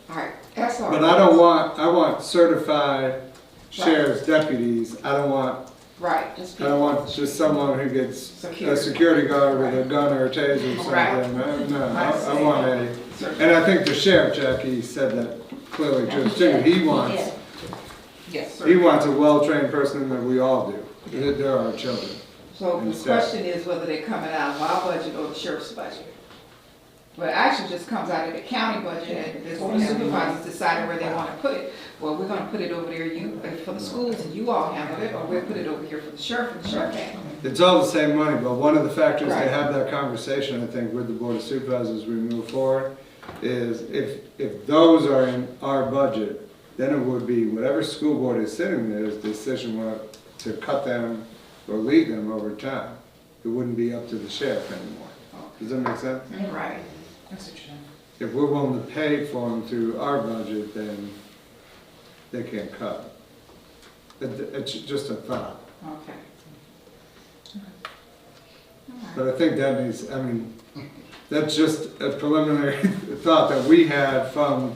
all right, SROs. But I want certified sheriff's deputies. I don't want Right, just people. just someone who gets a Security. security guard with a gun or a taser or Right. something. No, I I see. want and I think the sheriff, Jackie, said that clearly to us too. He wants Yes. a well-trained person that we all do. They're our children. So And the staff. question is whether they're coming out of our budget or the sheriff's budget. Well, it actually just comes out of the county budget, and the board of supervisors deciding where they want to put it. Well, we're gonna put it over there, for the schools, and you all handle it, or we'll put it over here for the sheriff, and the sheriff handle it. It's all the same money, but one of the factors to Right. have that conversation, I think, with the Board of Supervisors as we move forward, is if those are in our budget, then it would be whatever school board is sitting there's decision to cut them or leave them over time. It wouldn't be up to the sheriff anymore. Does that make sense? Right. That's what you're saying. If we're willing to pay for them through our budget, then they can't cut. It's just a thought. Okay. But I think that needs, I mean, that's just a preliminary thought that we had from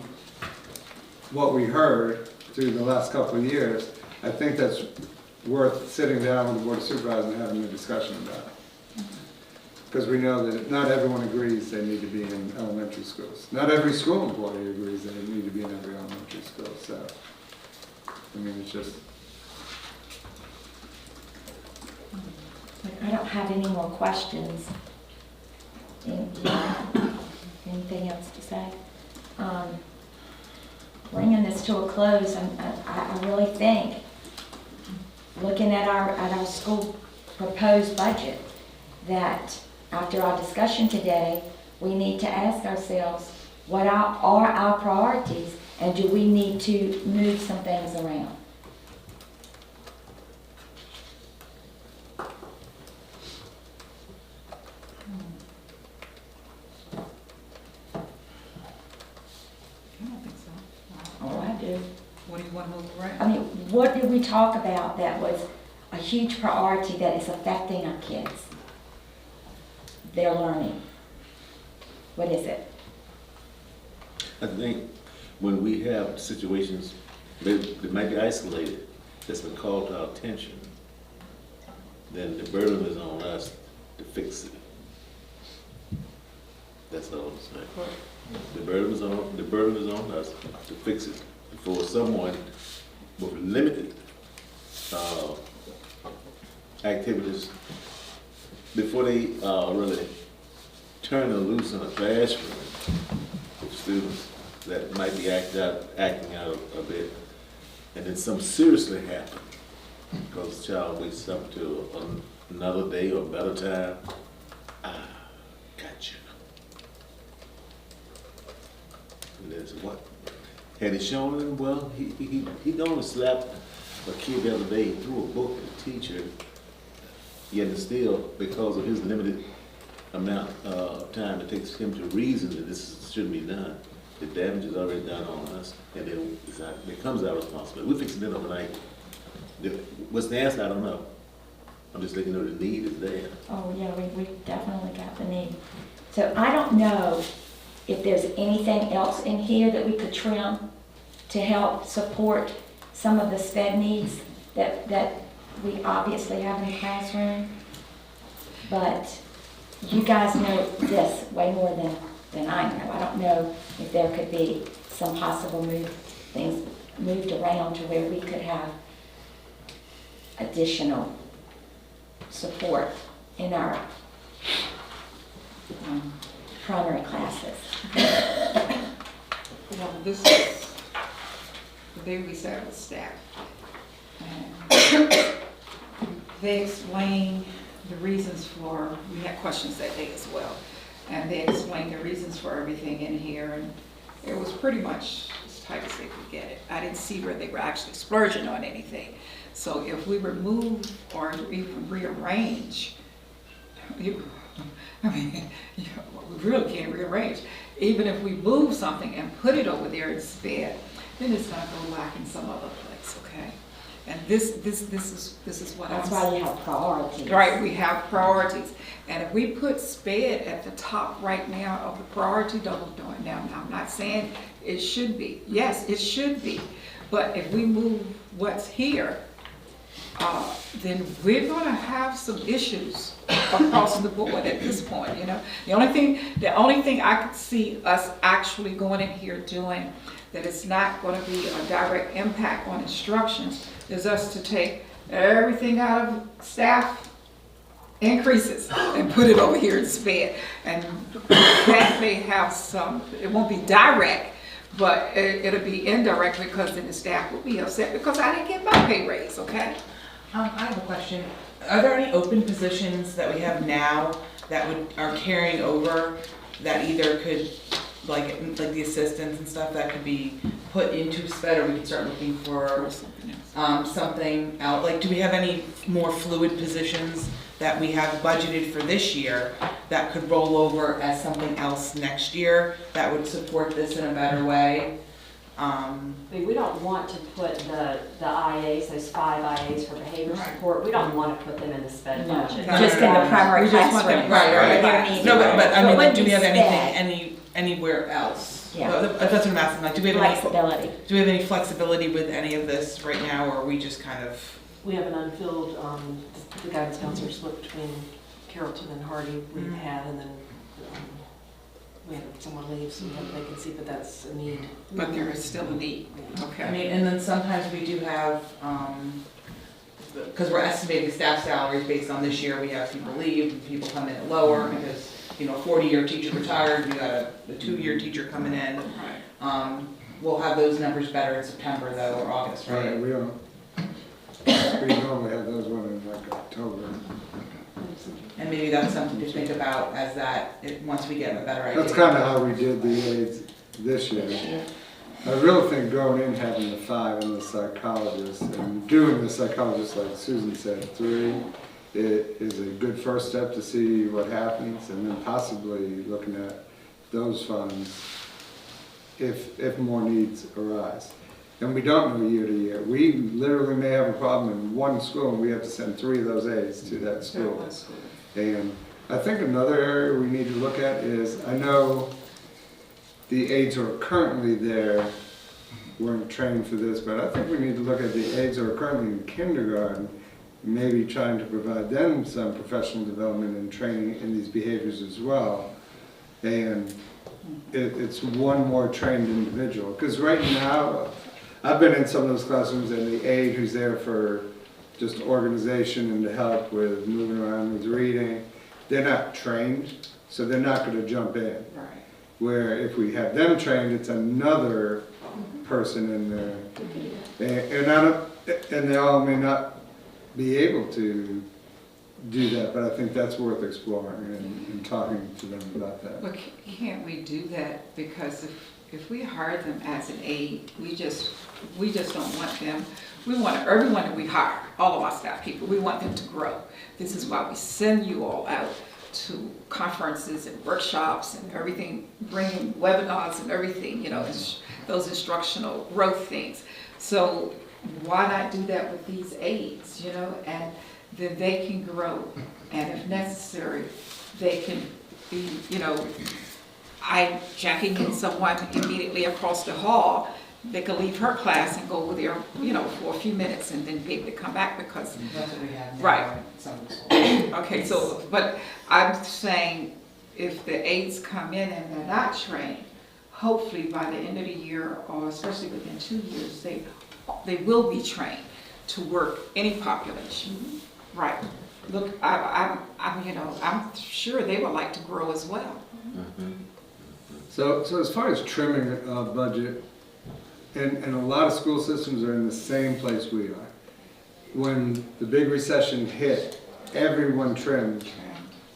what we heard through the last couple of years. I think that's worth sitting down with the Board of Supervisors and having a discussion about. Because we know that not everyone agrees they need to be in elementary schools. Not every school employee agrees they need to be in every elementary school, so, I mean, it's just. I don't have any more questions. Anything else to say? Bringing this to a close, I really think, looking at our school proposed budget, that after our discussion today, we need to ask ourselves, what are our priorities, and do we need to move some things around? I don't think so. Oh, I do. What do you want to move around? I mean, what did we talk about that was a huge priority that is affecting our kids? Their learning. What is it? I think when we have situations that might be isolated, that's been called to our attention, then the burden is on us to fix it. That's all I'm saying. The burden is on us to fix it before someone with limited activities, before they really turn it loose in a classroom with students that might be acting out a bit, and then something seriously happen because the child wakes up to another day or a better time. Gotcha. And that's what had he shown him. Well, he only slapped a kid the other day, threw a book at the teacher. Yet still, because of his limited amount of time it takes him to reason that this shouldn't be done, the damage is already done on us, and then it becomes our responsibility. We're fixing it overnight. What's the answer? I don't know. I'm just letting you know the need is there. Oh, yeah, we definitely got the need. So I don't know if there's anything else in here that we could trim to help support some of the SPED needs that we obviously have in the classroom. But you guys know this way more than I know. I don't know if there could be some possible things moved around to where we could have additional support in our primary classes. Well, this is the day we sat with staff. And they explained the reasons for, we had questions that day as well, and they explained the reasons for everything in here, and it was pretty much as tight as they could get it. I didn't see where they were actually splurging on anything. So if we remove or even rearrange, we really can't rearrange. Even if we move something and put it over there instead, then it's gonna go back in some other place, okay? And this is what I'm saying. That's why you have priorities. Right, we have priorities. And if we put SPED at the top right now of the priority double doing now, I'm not saying it should be. Yes, it should be. But if we move what's here, then we're gonna have some issues across the board at this point, you know? The only thing I could see us actually going in here doing that it's not gonna be a direct impact on instructions is us to take everything out of staff increases and put it over here in SPED. And that may have some, it won't be direct, but it'll be indirect because then the staff will be upset because I didn't get my pay raise, okay? I have a question. Are there any open positions that we have now that are carrying over that either could, like the assistants and stuff, that could be put into SPED, or we could start looking for something else? Like, do we have any more fluid positions that we have budgeted for this year that could roll over as something else next year that would support this in a better way? I mean, we don't want to put the IAs, those 5 IAs for behavior support, we don't want to put them in the sped No, budget. just in the primary We just want them- classroom. right, where right. they're needed. No, but I So it mean, wouldn't do we be have sped. anything, anywhere else? Yeah. That's what I'm asking, like, do we have any, Flexibility. do we have any flexibility with any of this right now, or are we just kind of? We have an unfilled, the guidance counselor split between Carrollton and Hardy we've had, and then we had someone leave, so we have a vacancy, but that's a need. But there is still a need, I okay. mean, and then sometimes we do have, because we're estimating staff salaries based on this year, we have people leave, and people come in at lower, because, you know, a 40-year teacher retired, we got a 2-year teacher coming in. Right. We'll have those numbers better in September though, or August, Right, right? we don't, we normally have those one in like October. And maybe that's something to think about as once we get a better idea. That's kind of how we did the aides this year. I really think going in, having the 5 and the psychologist, and doing the psychologist, like Susan said, 3, it is a good first step to see what happens, and then possibly looking at those funds if more needs arise. And we don't know year to year. We literally may have a problem in one school, and we have to send 3 of those aides to that school. And I think another area we need to look at is, I know the aides who are currently there weren't trained for this, but I think we need to look at the aides who are currently in kindergarten, maybe trying to provide them some professional development and training in these behaviors as well. And it's one more trained individual. Because right now, I've been in some of those classrooms, and the aide who's there for just organization and to help with moving around with reading, they're not trained, so they're not going to jump in. Right. Where if we have them trained, it's another person in there. And they all may not be able to do that, but I think that's worth exploring and talking to them about that. Well, can't we do that? Because if we hire them as an aide, we just don't want them. We want everyone that we hire, all of our staff people, we want them to grow. This is why we send you all out to conferences and workshops and everything, bringing webinars and everything, you know, those instructional growth things. So why not do that with these aides, you know, and then they can grow, and if necessary, they can be, you know, jacking in someone immediately across the hall. They could leave her class and go over there, you know, for a few minutes and then be able to come back because, That's what we have now. Right. in some schools. okay, so, but I'm saying if the aides come in and they're not trained, hopefully by the end of the year, or especially within 2 years, they will be trained to work any population. Right. Look, I'm, you know, I'm sure they would like to grow as well. So as far as trimming a budget, and a lot of school systems are in the same place we are. When the big recession hit, everyone trimmed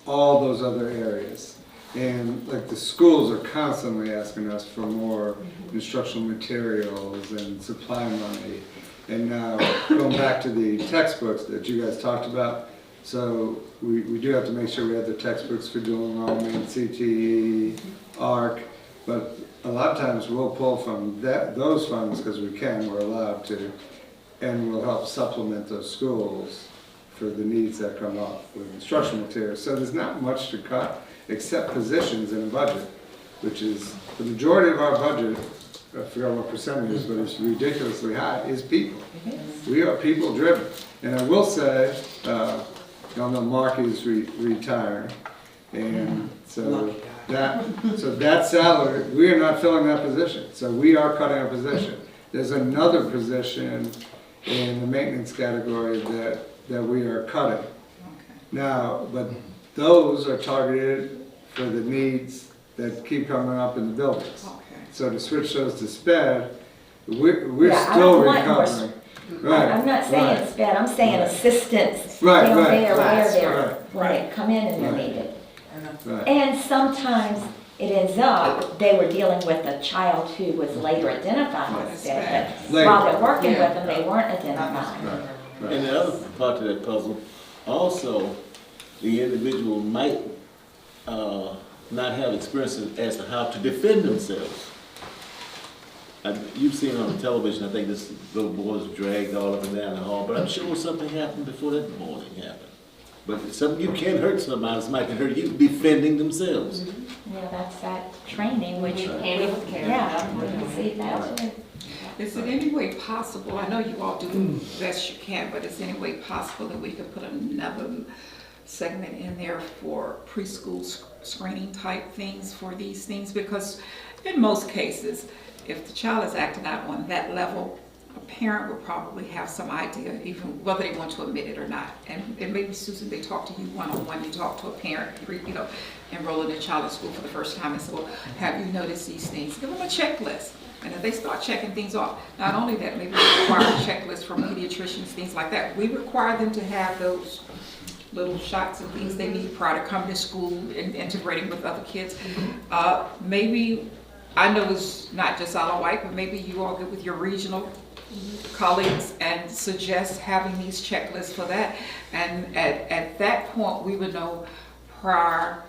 all those other areas. And like the schools are constantly asking us for more instructional materials and supply money. And now going back to the textbooks that you guys talked about, so we do have to make sure we have the textbooks for dual enrollment, CTE, ARC, but a lot of times we'll pull from those funds because we can, we're allowed to, and we'll help supplement those schools for the needs that come up with instructional materials. So there's not much to cut except positions in a budget, which is the majority of our budget, I forgot what percentage it is, but it's ridiculously high, is people. We are people driven. And I will say, y'all know Mark is retiring, and so that salary, we are not filling that position, so we are cutting a position. There's another position in the maintenance category that we are cutting. Now, but those are targeted for the needs that keep coming up in the buildings. So to switch those to SPED, we're Yeah, I still don't want more recovering. Right, I'm not saying right. sped, I'm saying assistance. Right, You know, right, they're right, there right. when they come in and they're Right. needed. Right. And sometimes it ends up, they were dealing with a child who was later identified as sped, but Later. while they're working Yeah. with them, they weren't Not identified. necessarily. Right. And the other part of that puzzle, also, the individual might not have experience as to how to defend themselves. You've seen on television, I think this little boy was dragged all up and down the hall, but I'm sure something happened before that morning happened. But something, you can't hurt somebody can hurt you defending themselves. Yeah, that's that training, which, Handle with care. yeah, we can see that too. Is it any way possible, I know you all do the best you can, but is there any way possible that we could put another segment in there for preschool screening type things for these things? Because in most cases, if the child is acting out on that level, a parent would probably have some idea, even whether they want to admit it or not. And maybe, Susan, they talk to you one-on-one, you talk to a parent, enrolling their child in school for the first time and say, well, have you noticed these things? Give them a checklist. And if they start checking things off, not only that, maybe we require a checklist from pediatricians, things like that. We require them to have those little shots and things they need prior to coming to school and integrating with other kids. Maybe, I know it's not just Isle White, but maybe you all get with your regional colleagues and suggest having these checklists for that. And at that point, we would know prior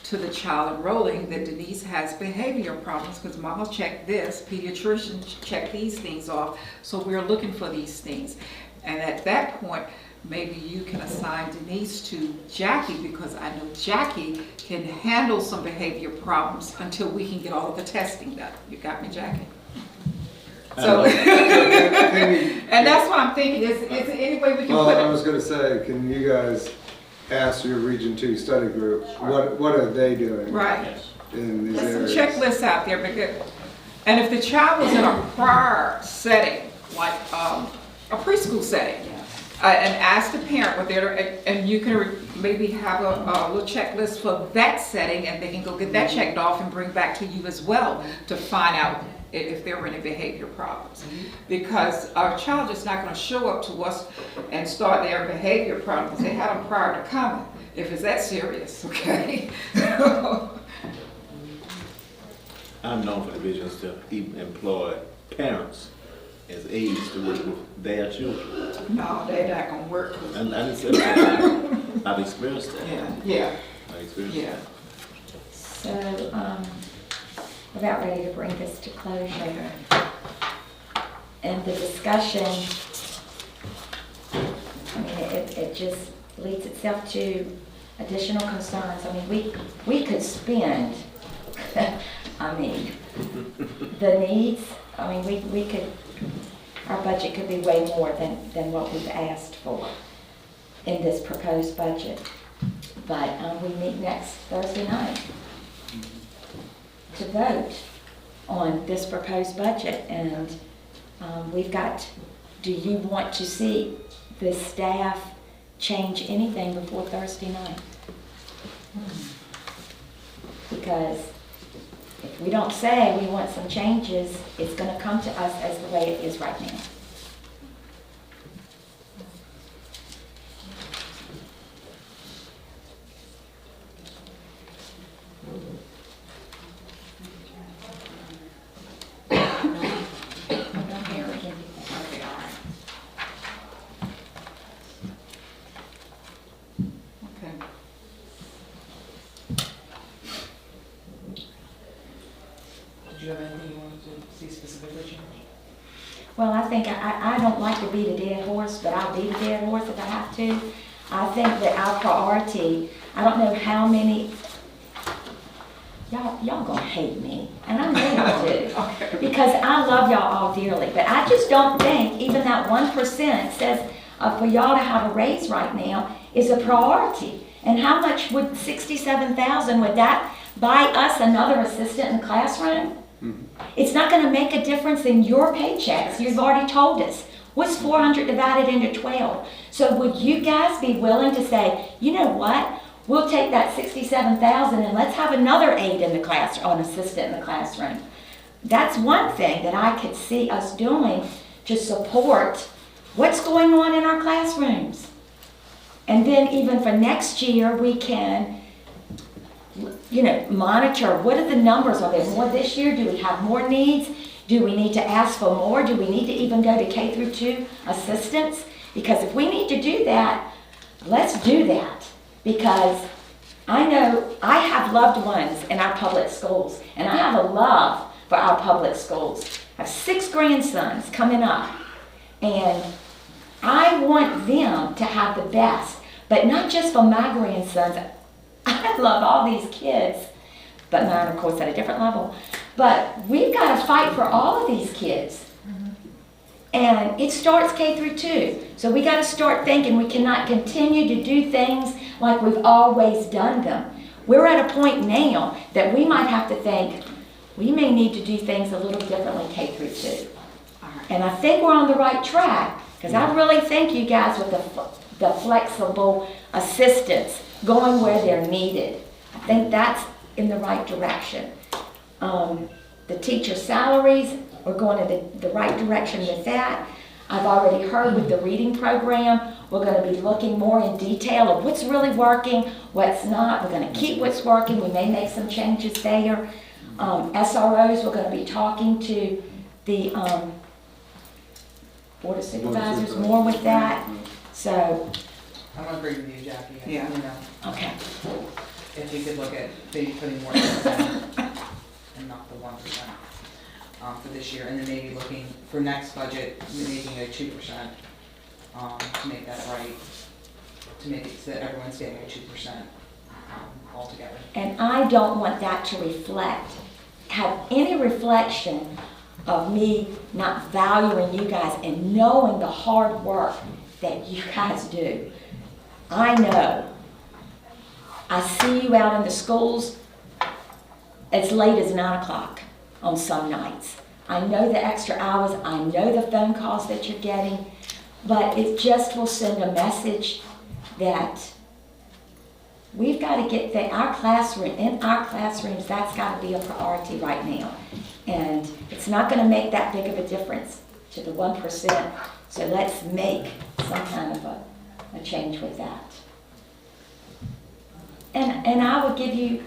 to the child enrolling that Denise has behavior problems because mama checked this, pediatricians checked these things off, so we're looking for these things. And at that point, maybe you can assign Denise to Jackie because I know Jackie can handle some behavior problems until we can get all of the testing done. You got me, Jackie? So, and that's what I'm thinking, is there any way we can Well, put I it? was gonna say, can you guys ask your Region 2 study group, what are they doing Right. Yes. in these There's some areas? checklists out there, because, and if the child was in a prior setting, like a preschool setting, and ask the parent what they're, and you can maybe have a little checklist for that setting, and they can go get that checked off and bring back to you as well to find out if there were any behavior problems. Because our child is not gonna show up to us and start their behavior problems. They had them prior to coming, if it's that serious, okay? I'm known for divisions to even employ parents as aides to work with their children. No, they're not gonna work. And it's, I've experienced that. Yeah, I've experienced yeah. So, we're about ready to bring this to closure. And the discussion, I mean, it just leads itself to additional concerns. I mean, we could spend, I mean, the needs, I mean, we could, our budget could be way more than what we've asked for in this proposed budget. But we meet next Thursday night to vote on this proposed budget, and we've got, do you want to see the staff change anything before Thursday night? Because if we don't say we want some changes, it's going to come to us as the way it is right now. Okay. Did you have anything you wanted to see specifically changed? Well, I think I don't like to beat a dead horse, but I'll beat a dead horse if I have to. I think that our priority, I don't know how many, y'all gonna hate me, and I know y'all do. Because I love y'all all dearly, but I just don't think even that 1% says for y'all to have a raise right now is a priority. And how much would 67,000, would that buy us another assistant in the classroom? It's not going to make a difference in your paychecks. You've already told us. What's 400 divided into 12? So would you guys be willing to say, you know what? We'll take that 67,000 and let's have another aide in the class, or an assistant in the classroom. That's one thing that I could see us doing to support what's going on in our classrooms. And then even for next year, we can, monitor what are the numbers. Are there more this year? Do we have more needs? Do we need to ask for more? Do we need to even go to K through 2 assistants? Because if we need to do that, let's do that. Because I know I have loved ones in our public schools, and I have a love for our public schools. I have 6 grandsons coming up, and I want them to have the best, but not just for my grandsons. I love all these kids, but mine, of course, at a different level. But we've got to fight for all of these kids. And it starts K through 2. So we got to start thinking we cannot continue to do things like we've always done them. We're at a point now that we might have to think we may need to do things a little differently K through 2. And I think we're on the right track, because I really thank you guys with the flexible assistance going where they're needed. I think that's in the right direction. The teacher salaries, we're going in the right direction with that. I've already heard with the reading program, we're going to be looking more in detail of what's really working, what's not. We're going to keep what's working. We may make some changes there. SROs, we're going to be talking to the Board of Supervisors more with that. So, I'm gonna agree with you, Jackie. Yeah. You know, okay. if we could look at maybe putting more percent and not the 1%, for this year, and then maybe looking for next budget, making a 2%, to make that right, to make it so that everyone's getting a 2%, altogether. And I don't want that to have any reflection of me not valuing you guys and knowing the hard work that you guys do. I know. I see you out in the schools as late as 9 o'clock on some nights. I know the extra hours, I know the phone calls that you're getting, but it just will send a message that we've got to get in our classrooms, that's got to be a priority right now. And it's not going to make that big of a difference to the 1%, so let's make some kind of a change with that. And I would give you,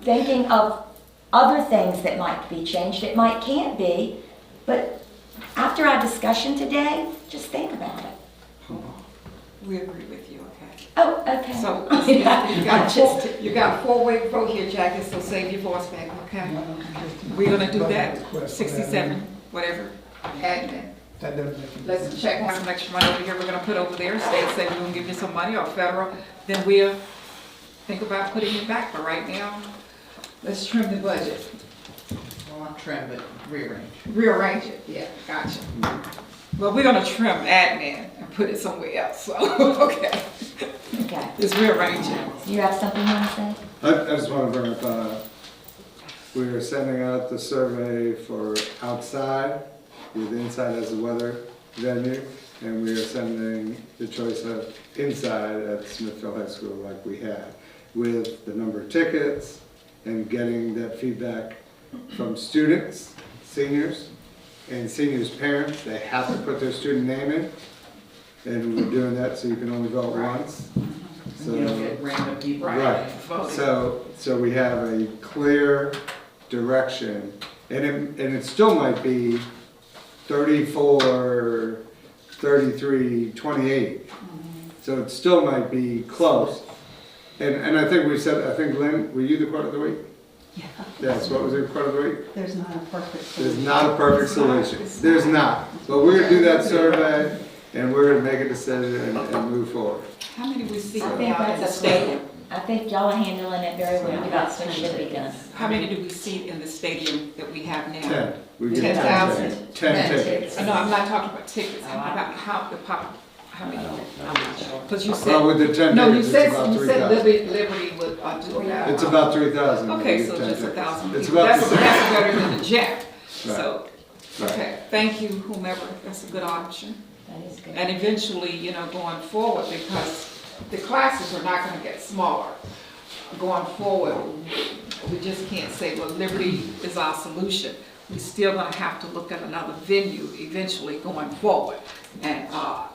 thinking of other things that might be changed, it can't be, but after our discussion today, just think about it. We agree with you, okay? Oh, okay. So, Yeah. you got a 4-way vote here, Jackie, so save your voice back, okay? We're gonna do that, 67, whatever, admin. That doesn't make any Let's check on some extra money over here, we're gonna put over there, state say we're gonna give you some money, or federal, then we'll think about putting it back, but right now, let's trim the budget. Well, not trim, but rearrange. Rearrange it, yeah, gotcha. Well, we're gonna trim admin and put it somewhere else, so, okay. Okay. Just rearrange it. You have something you want to say? I just want to bring up, we are sending out the survey for outside, with inside as the weather venue, and we are sending the choice of inside at Smithfield High School like we had, with the number of tickets and getting that feedback from students, seniors, and seniors' parents. They have to put their student name in, and we're doing that so you can only vote once. So, You don't get random people. right. So we have a clear direction, and it still might be 34, 33, 28. So it still might be close. And I think we said, I think Lynn, were you the quote of the week? Yeah. Yes, what was your quote of the week? There's not a perfect There's solution. not a perfect solution. There's not. But we're gonna do that survey, and we're gonna make a decision and move forward. How many we see I think now in the that's a great, stadium? I think y'all are handling it very well. That's what should be done. How many do we see in the stadium that we have now? 10. We get 10,000. 10 tickets. No, I'm not talking about tickets, I'm about how many? Because you said. Well, with the 10 No, you tickets, said, it's about you said 3,000. Liberty would do that. It's about 3,000. Okay, We get so 10 just tickets. 1,000 It's people. about the same. That's better than the jet. So, Right. okay, thank you, whomever, that's a good option. That is good. And eventually, going forward, because the classes are not gonna get smaller. Going forward, we just can't say, well, Liberty is our solution. We're still gonna have to look at another venue eventually going forward. And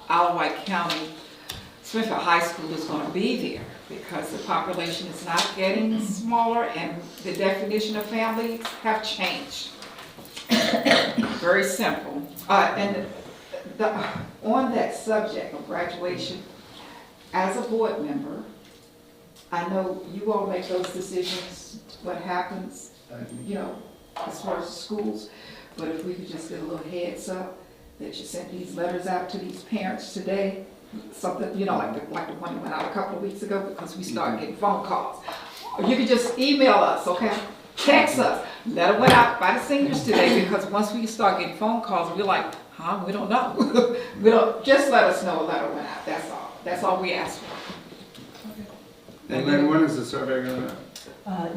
Alawite County, Smithfield High School is gonna be there because the population is not getting smaller and the definition of family have changed. Very simple. And on that subject of graduation, as a board member, I know you all make those decisions, what happens, as far as the schools, but if we could just get a little heads up that you sent these letters out to these parents today, something, you know, like the one that went out a couple of weeks ago, because we started getting phone calls. Or you could just email us, okay? Text us. Letter went out by the seniors today, because once we start getting phone calls, we're like, huh, we don't know. We don't, just let us know a letter went out, that's all. That's all we ask for. And then when is the survey going out?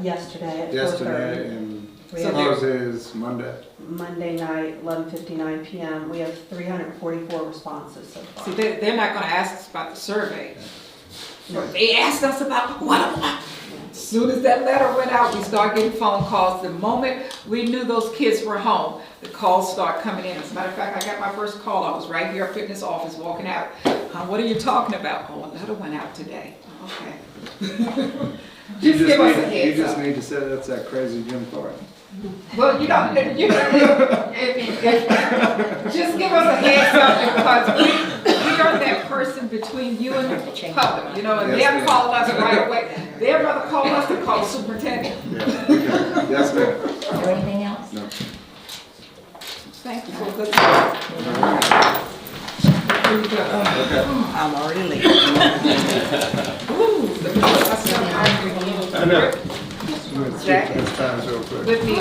Yesterday at 4:30. Yesterday, and We have closes Monday. Monday night, 11:59 PM. We have 344 responses so far. See, they're not gonna ask us about the survey. They asked us about what. As soon as that letter went out, we started getting phone calls. The moment we knew those kids were home, the calls started coming in. As a matter of fact, I got my first call. I was right here up in this office walking out. What are you talking about? Oh, a letter went out today. Okay. Just give us a You heads just up. need to say that's that crazy Jim Thornton. Well, just give us a heads up, because we are that person between you and the public, you know, and Yes, they'll ma'am. call us right away. They'd rather call us than call the superintendent. Yeah. Yes, ma'am. Is there anything else? No. Thank you for the time. Okay. I'm already late. Ooh, the- I know. I'm gonna skip those times real quick. With me.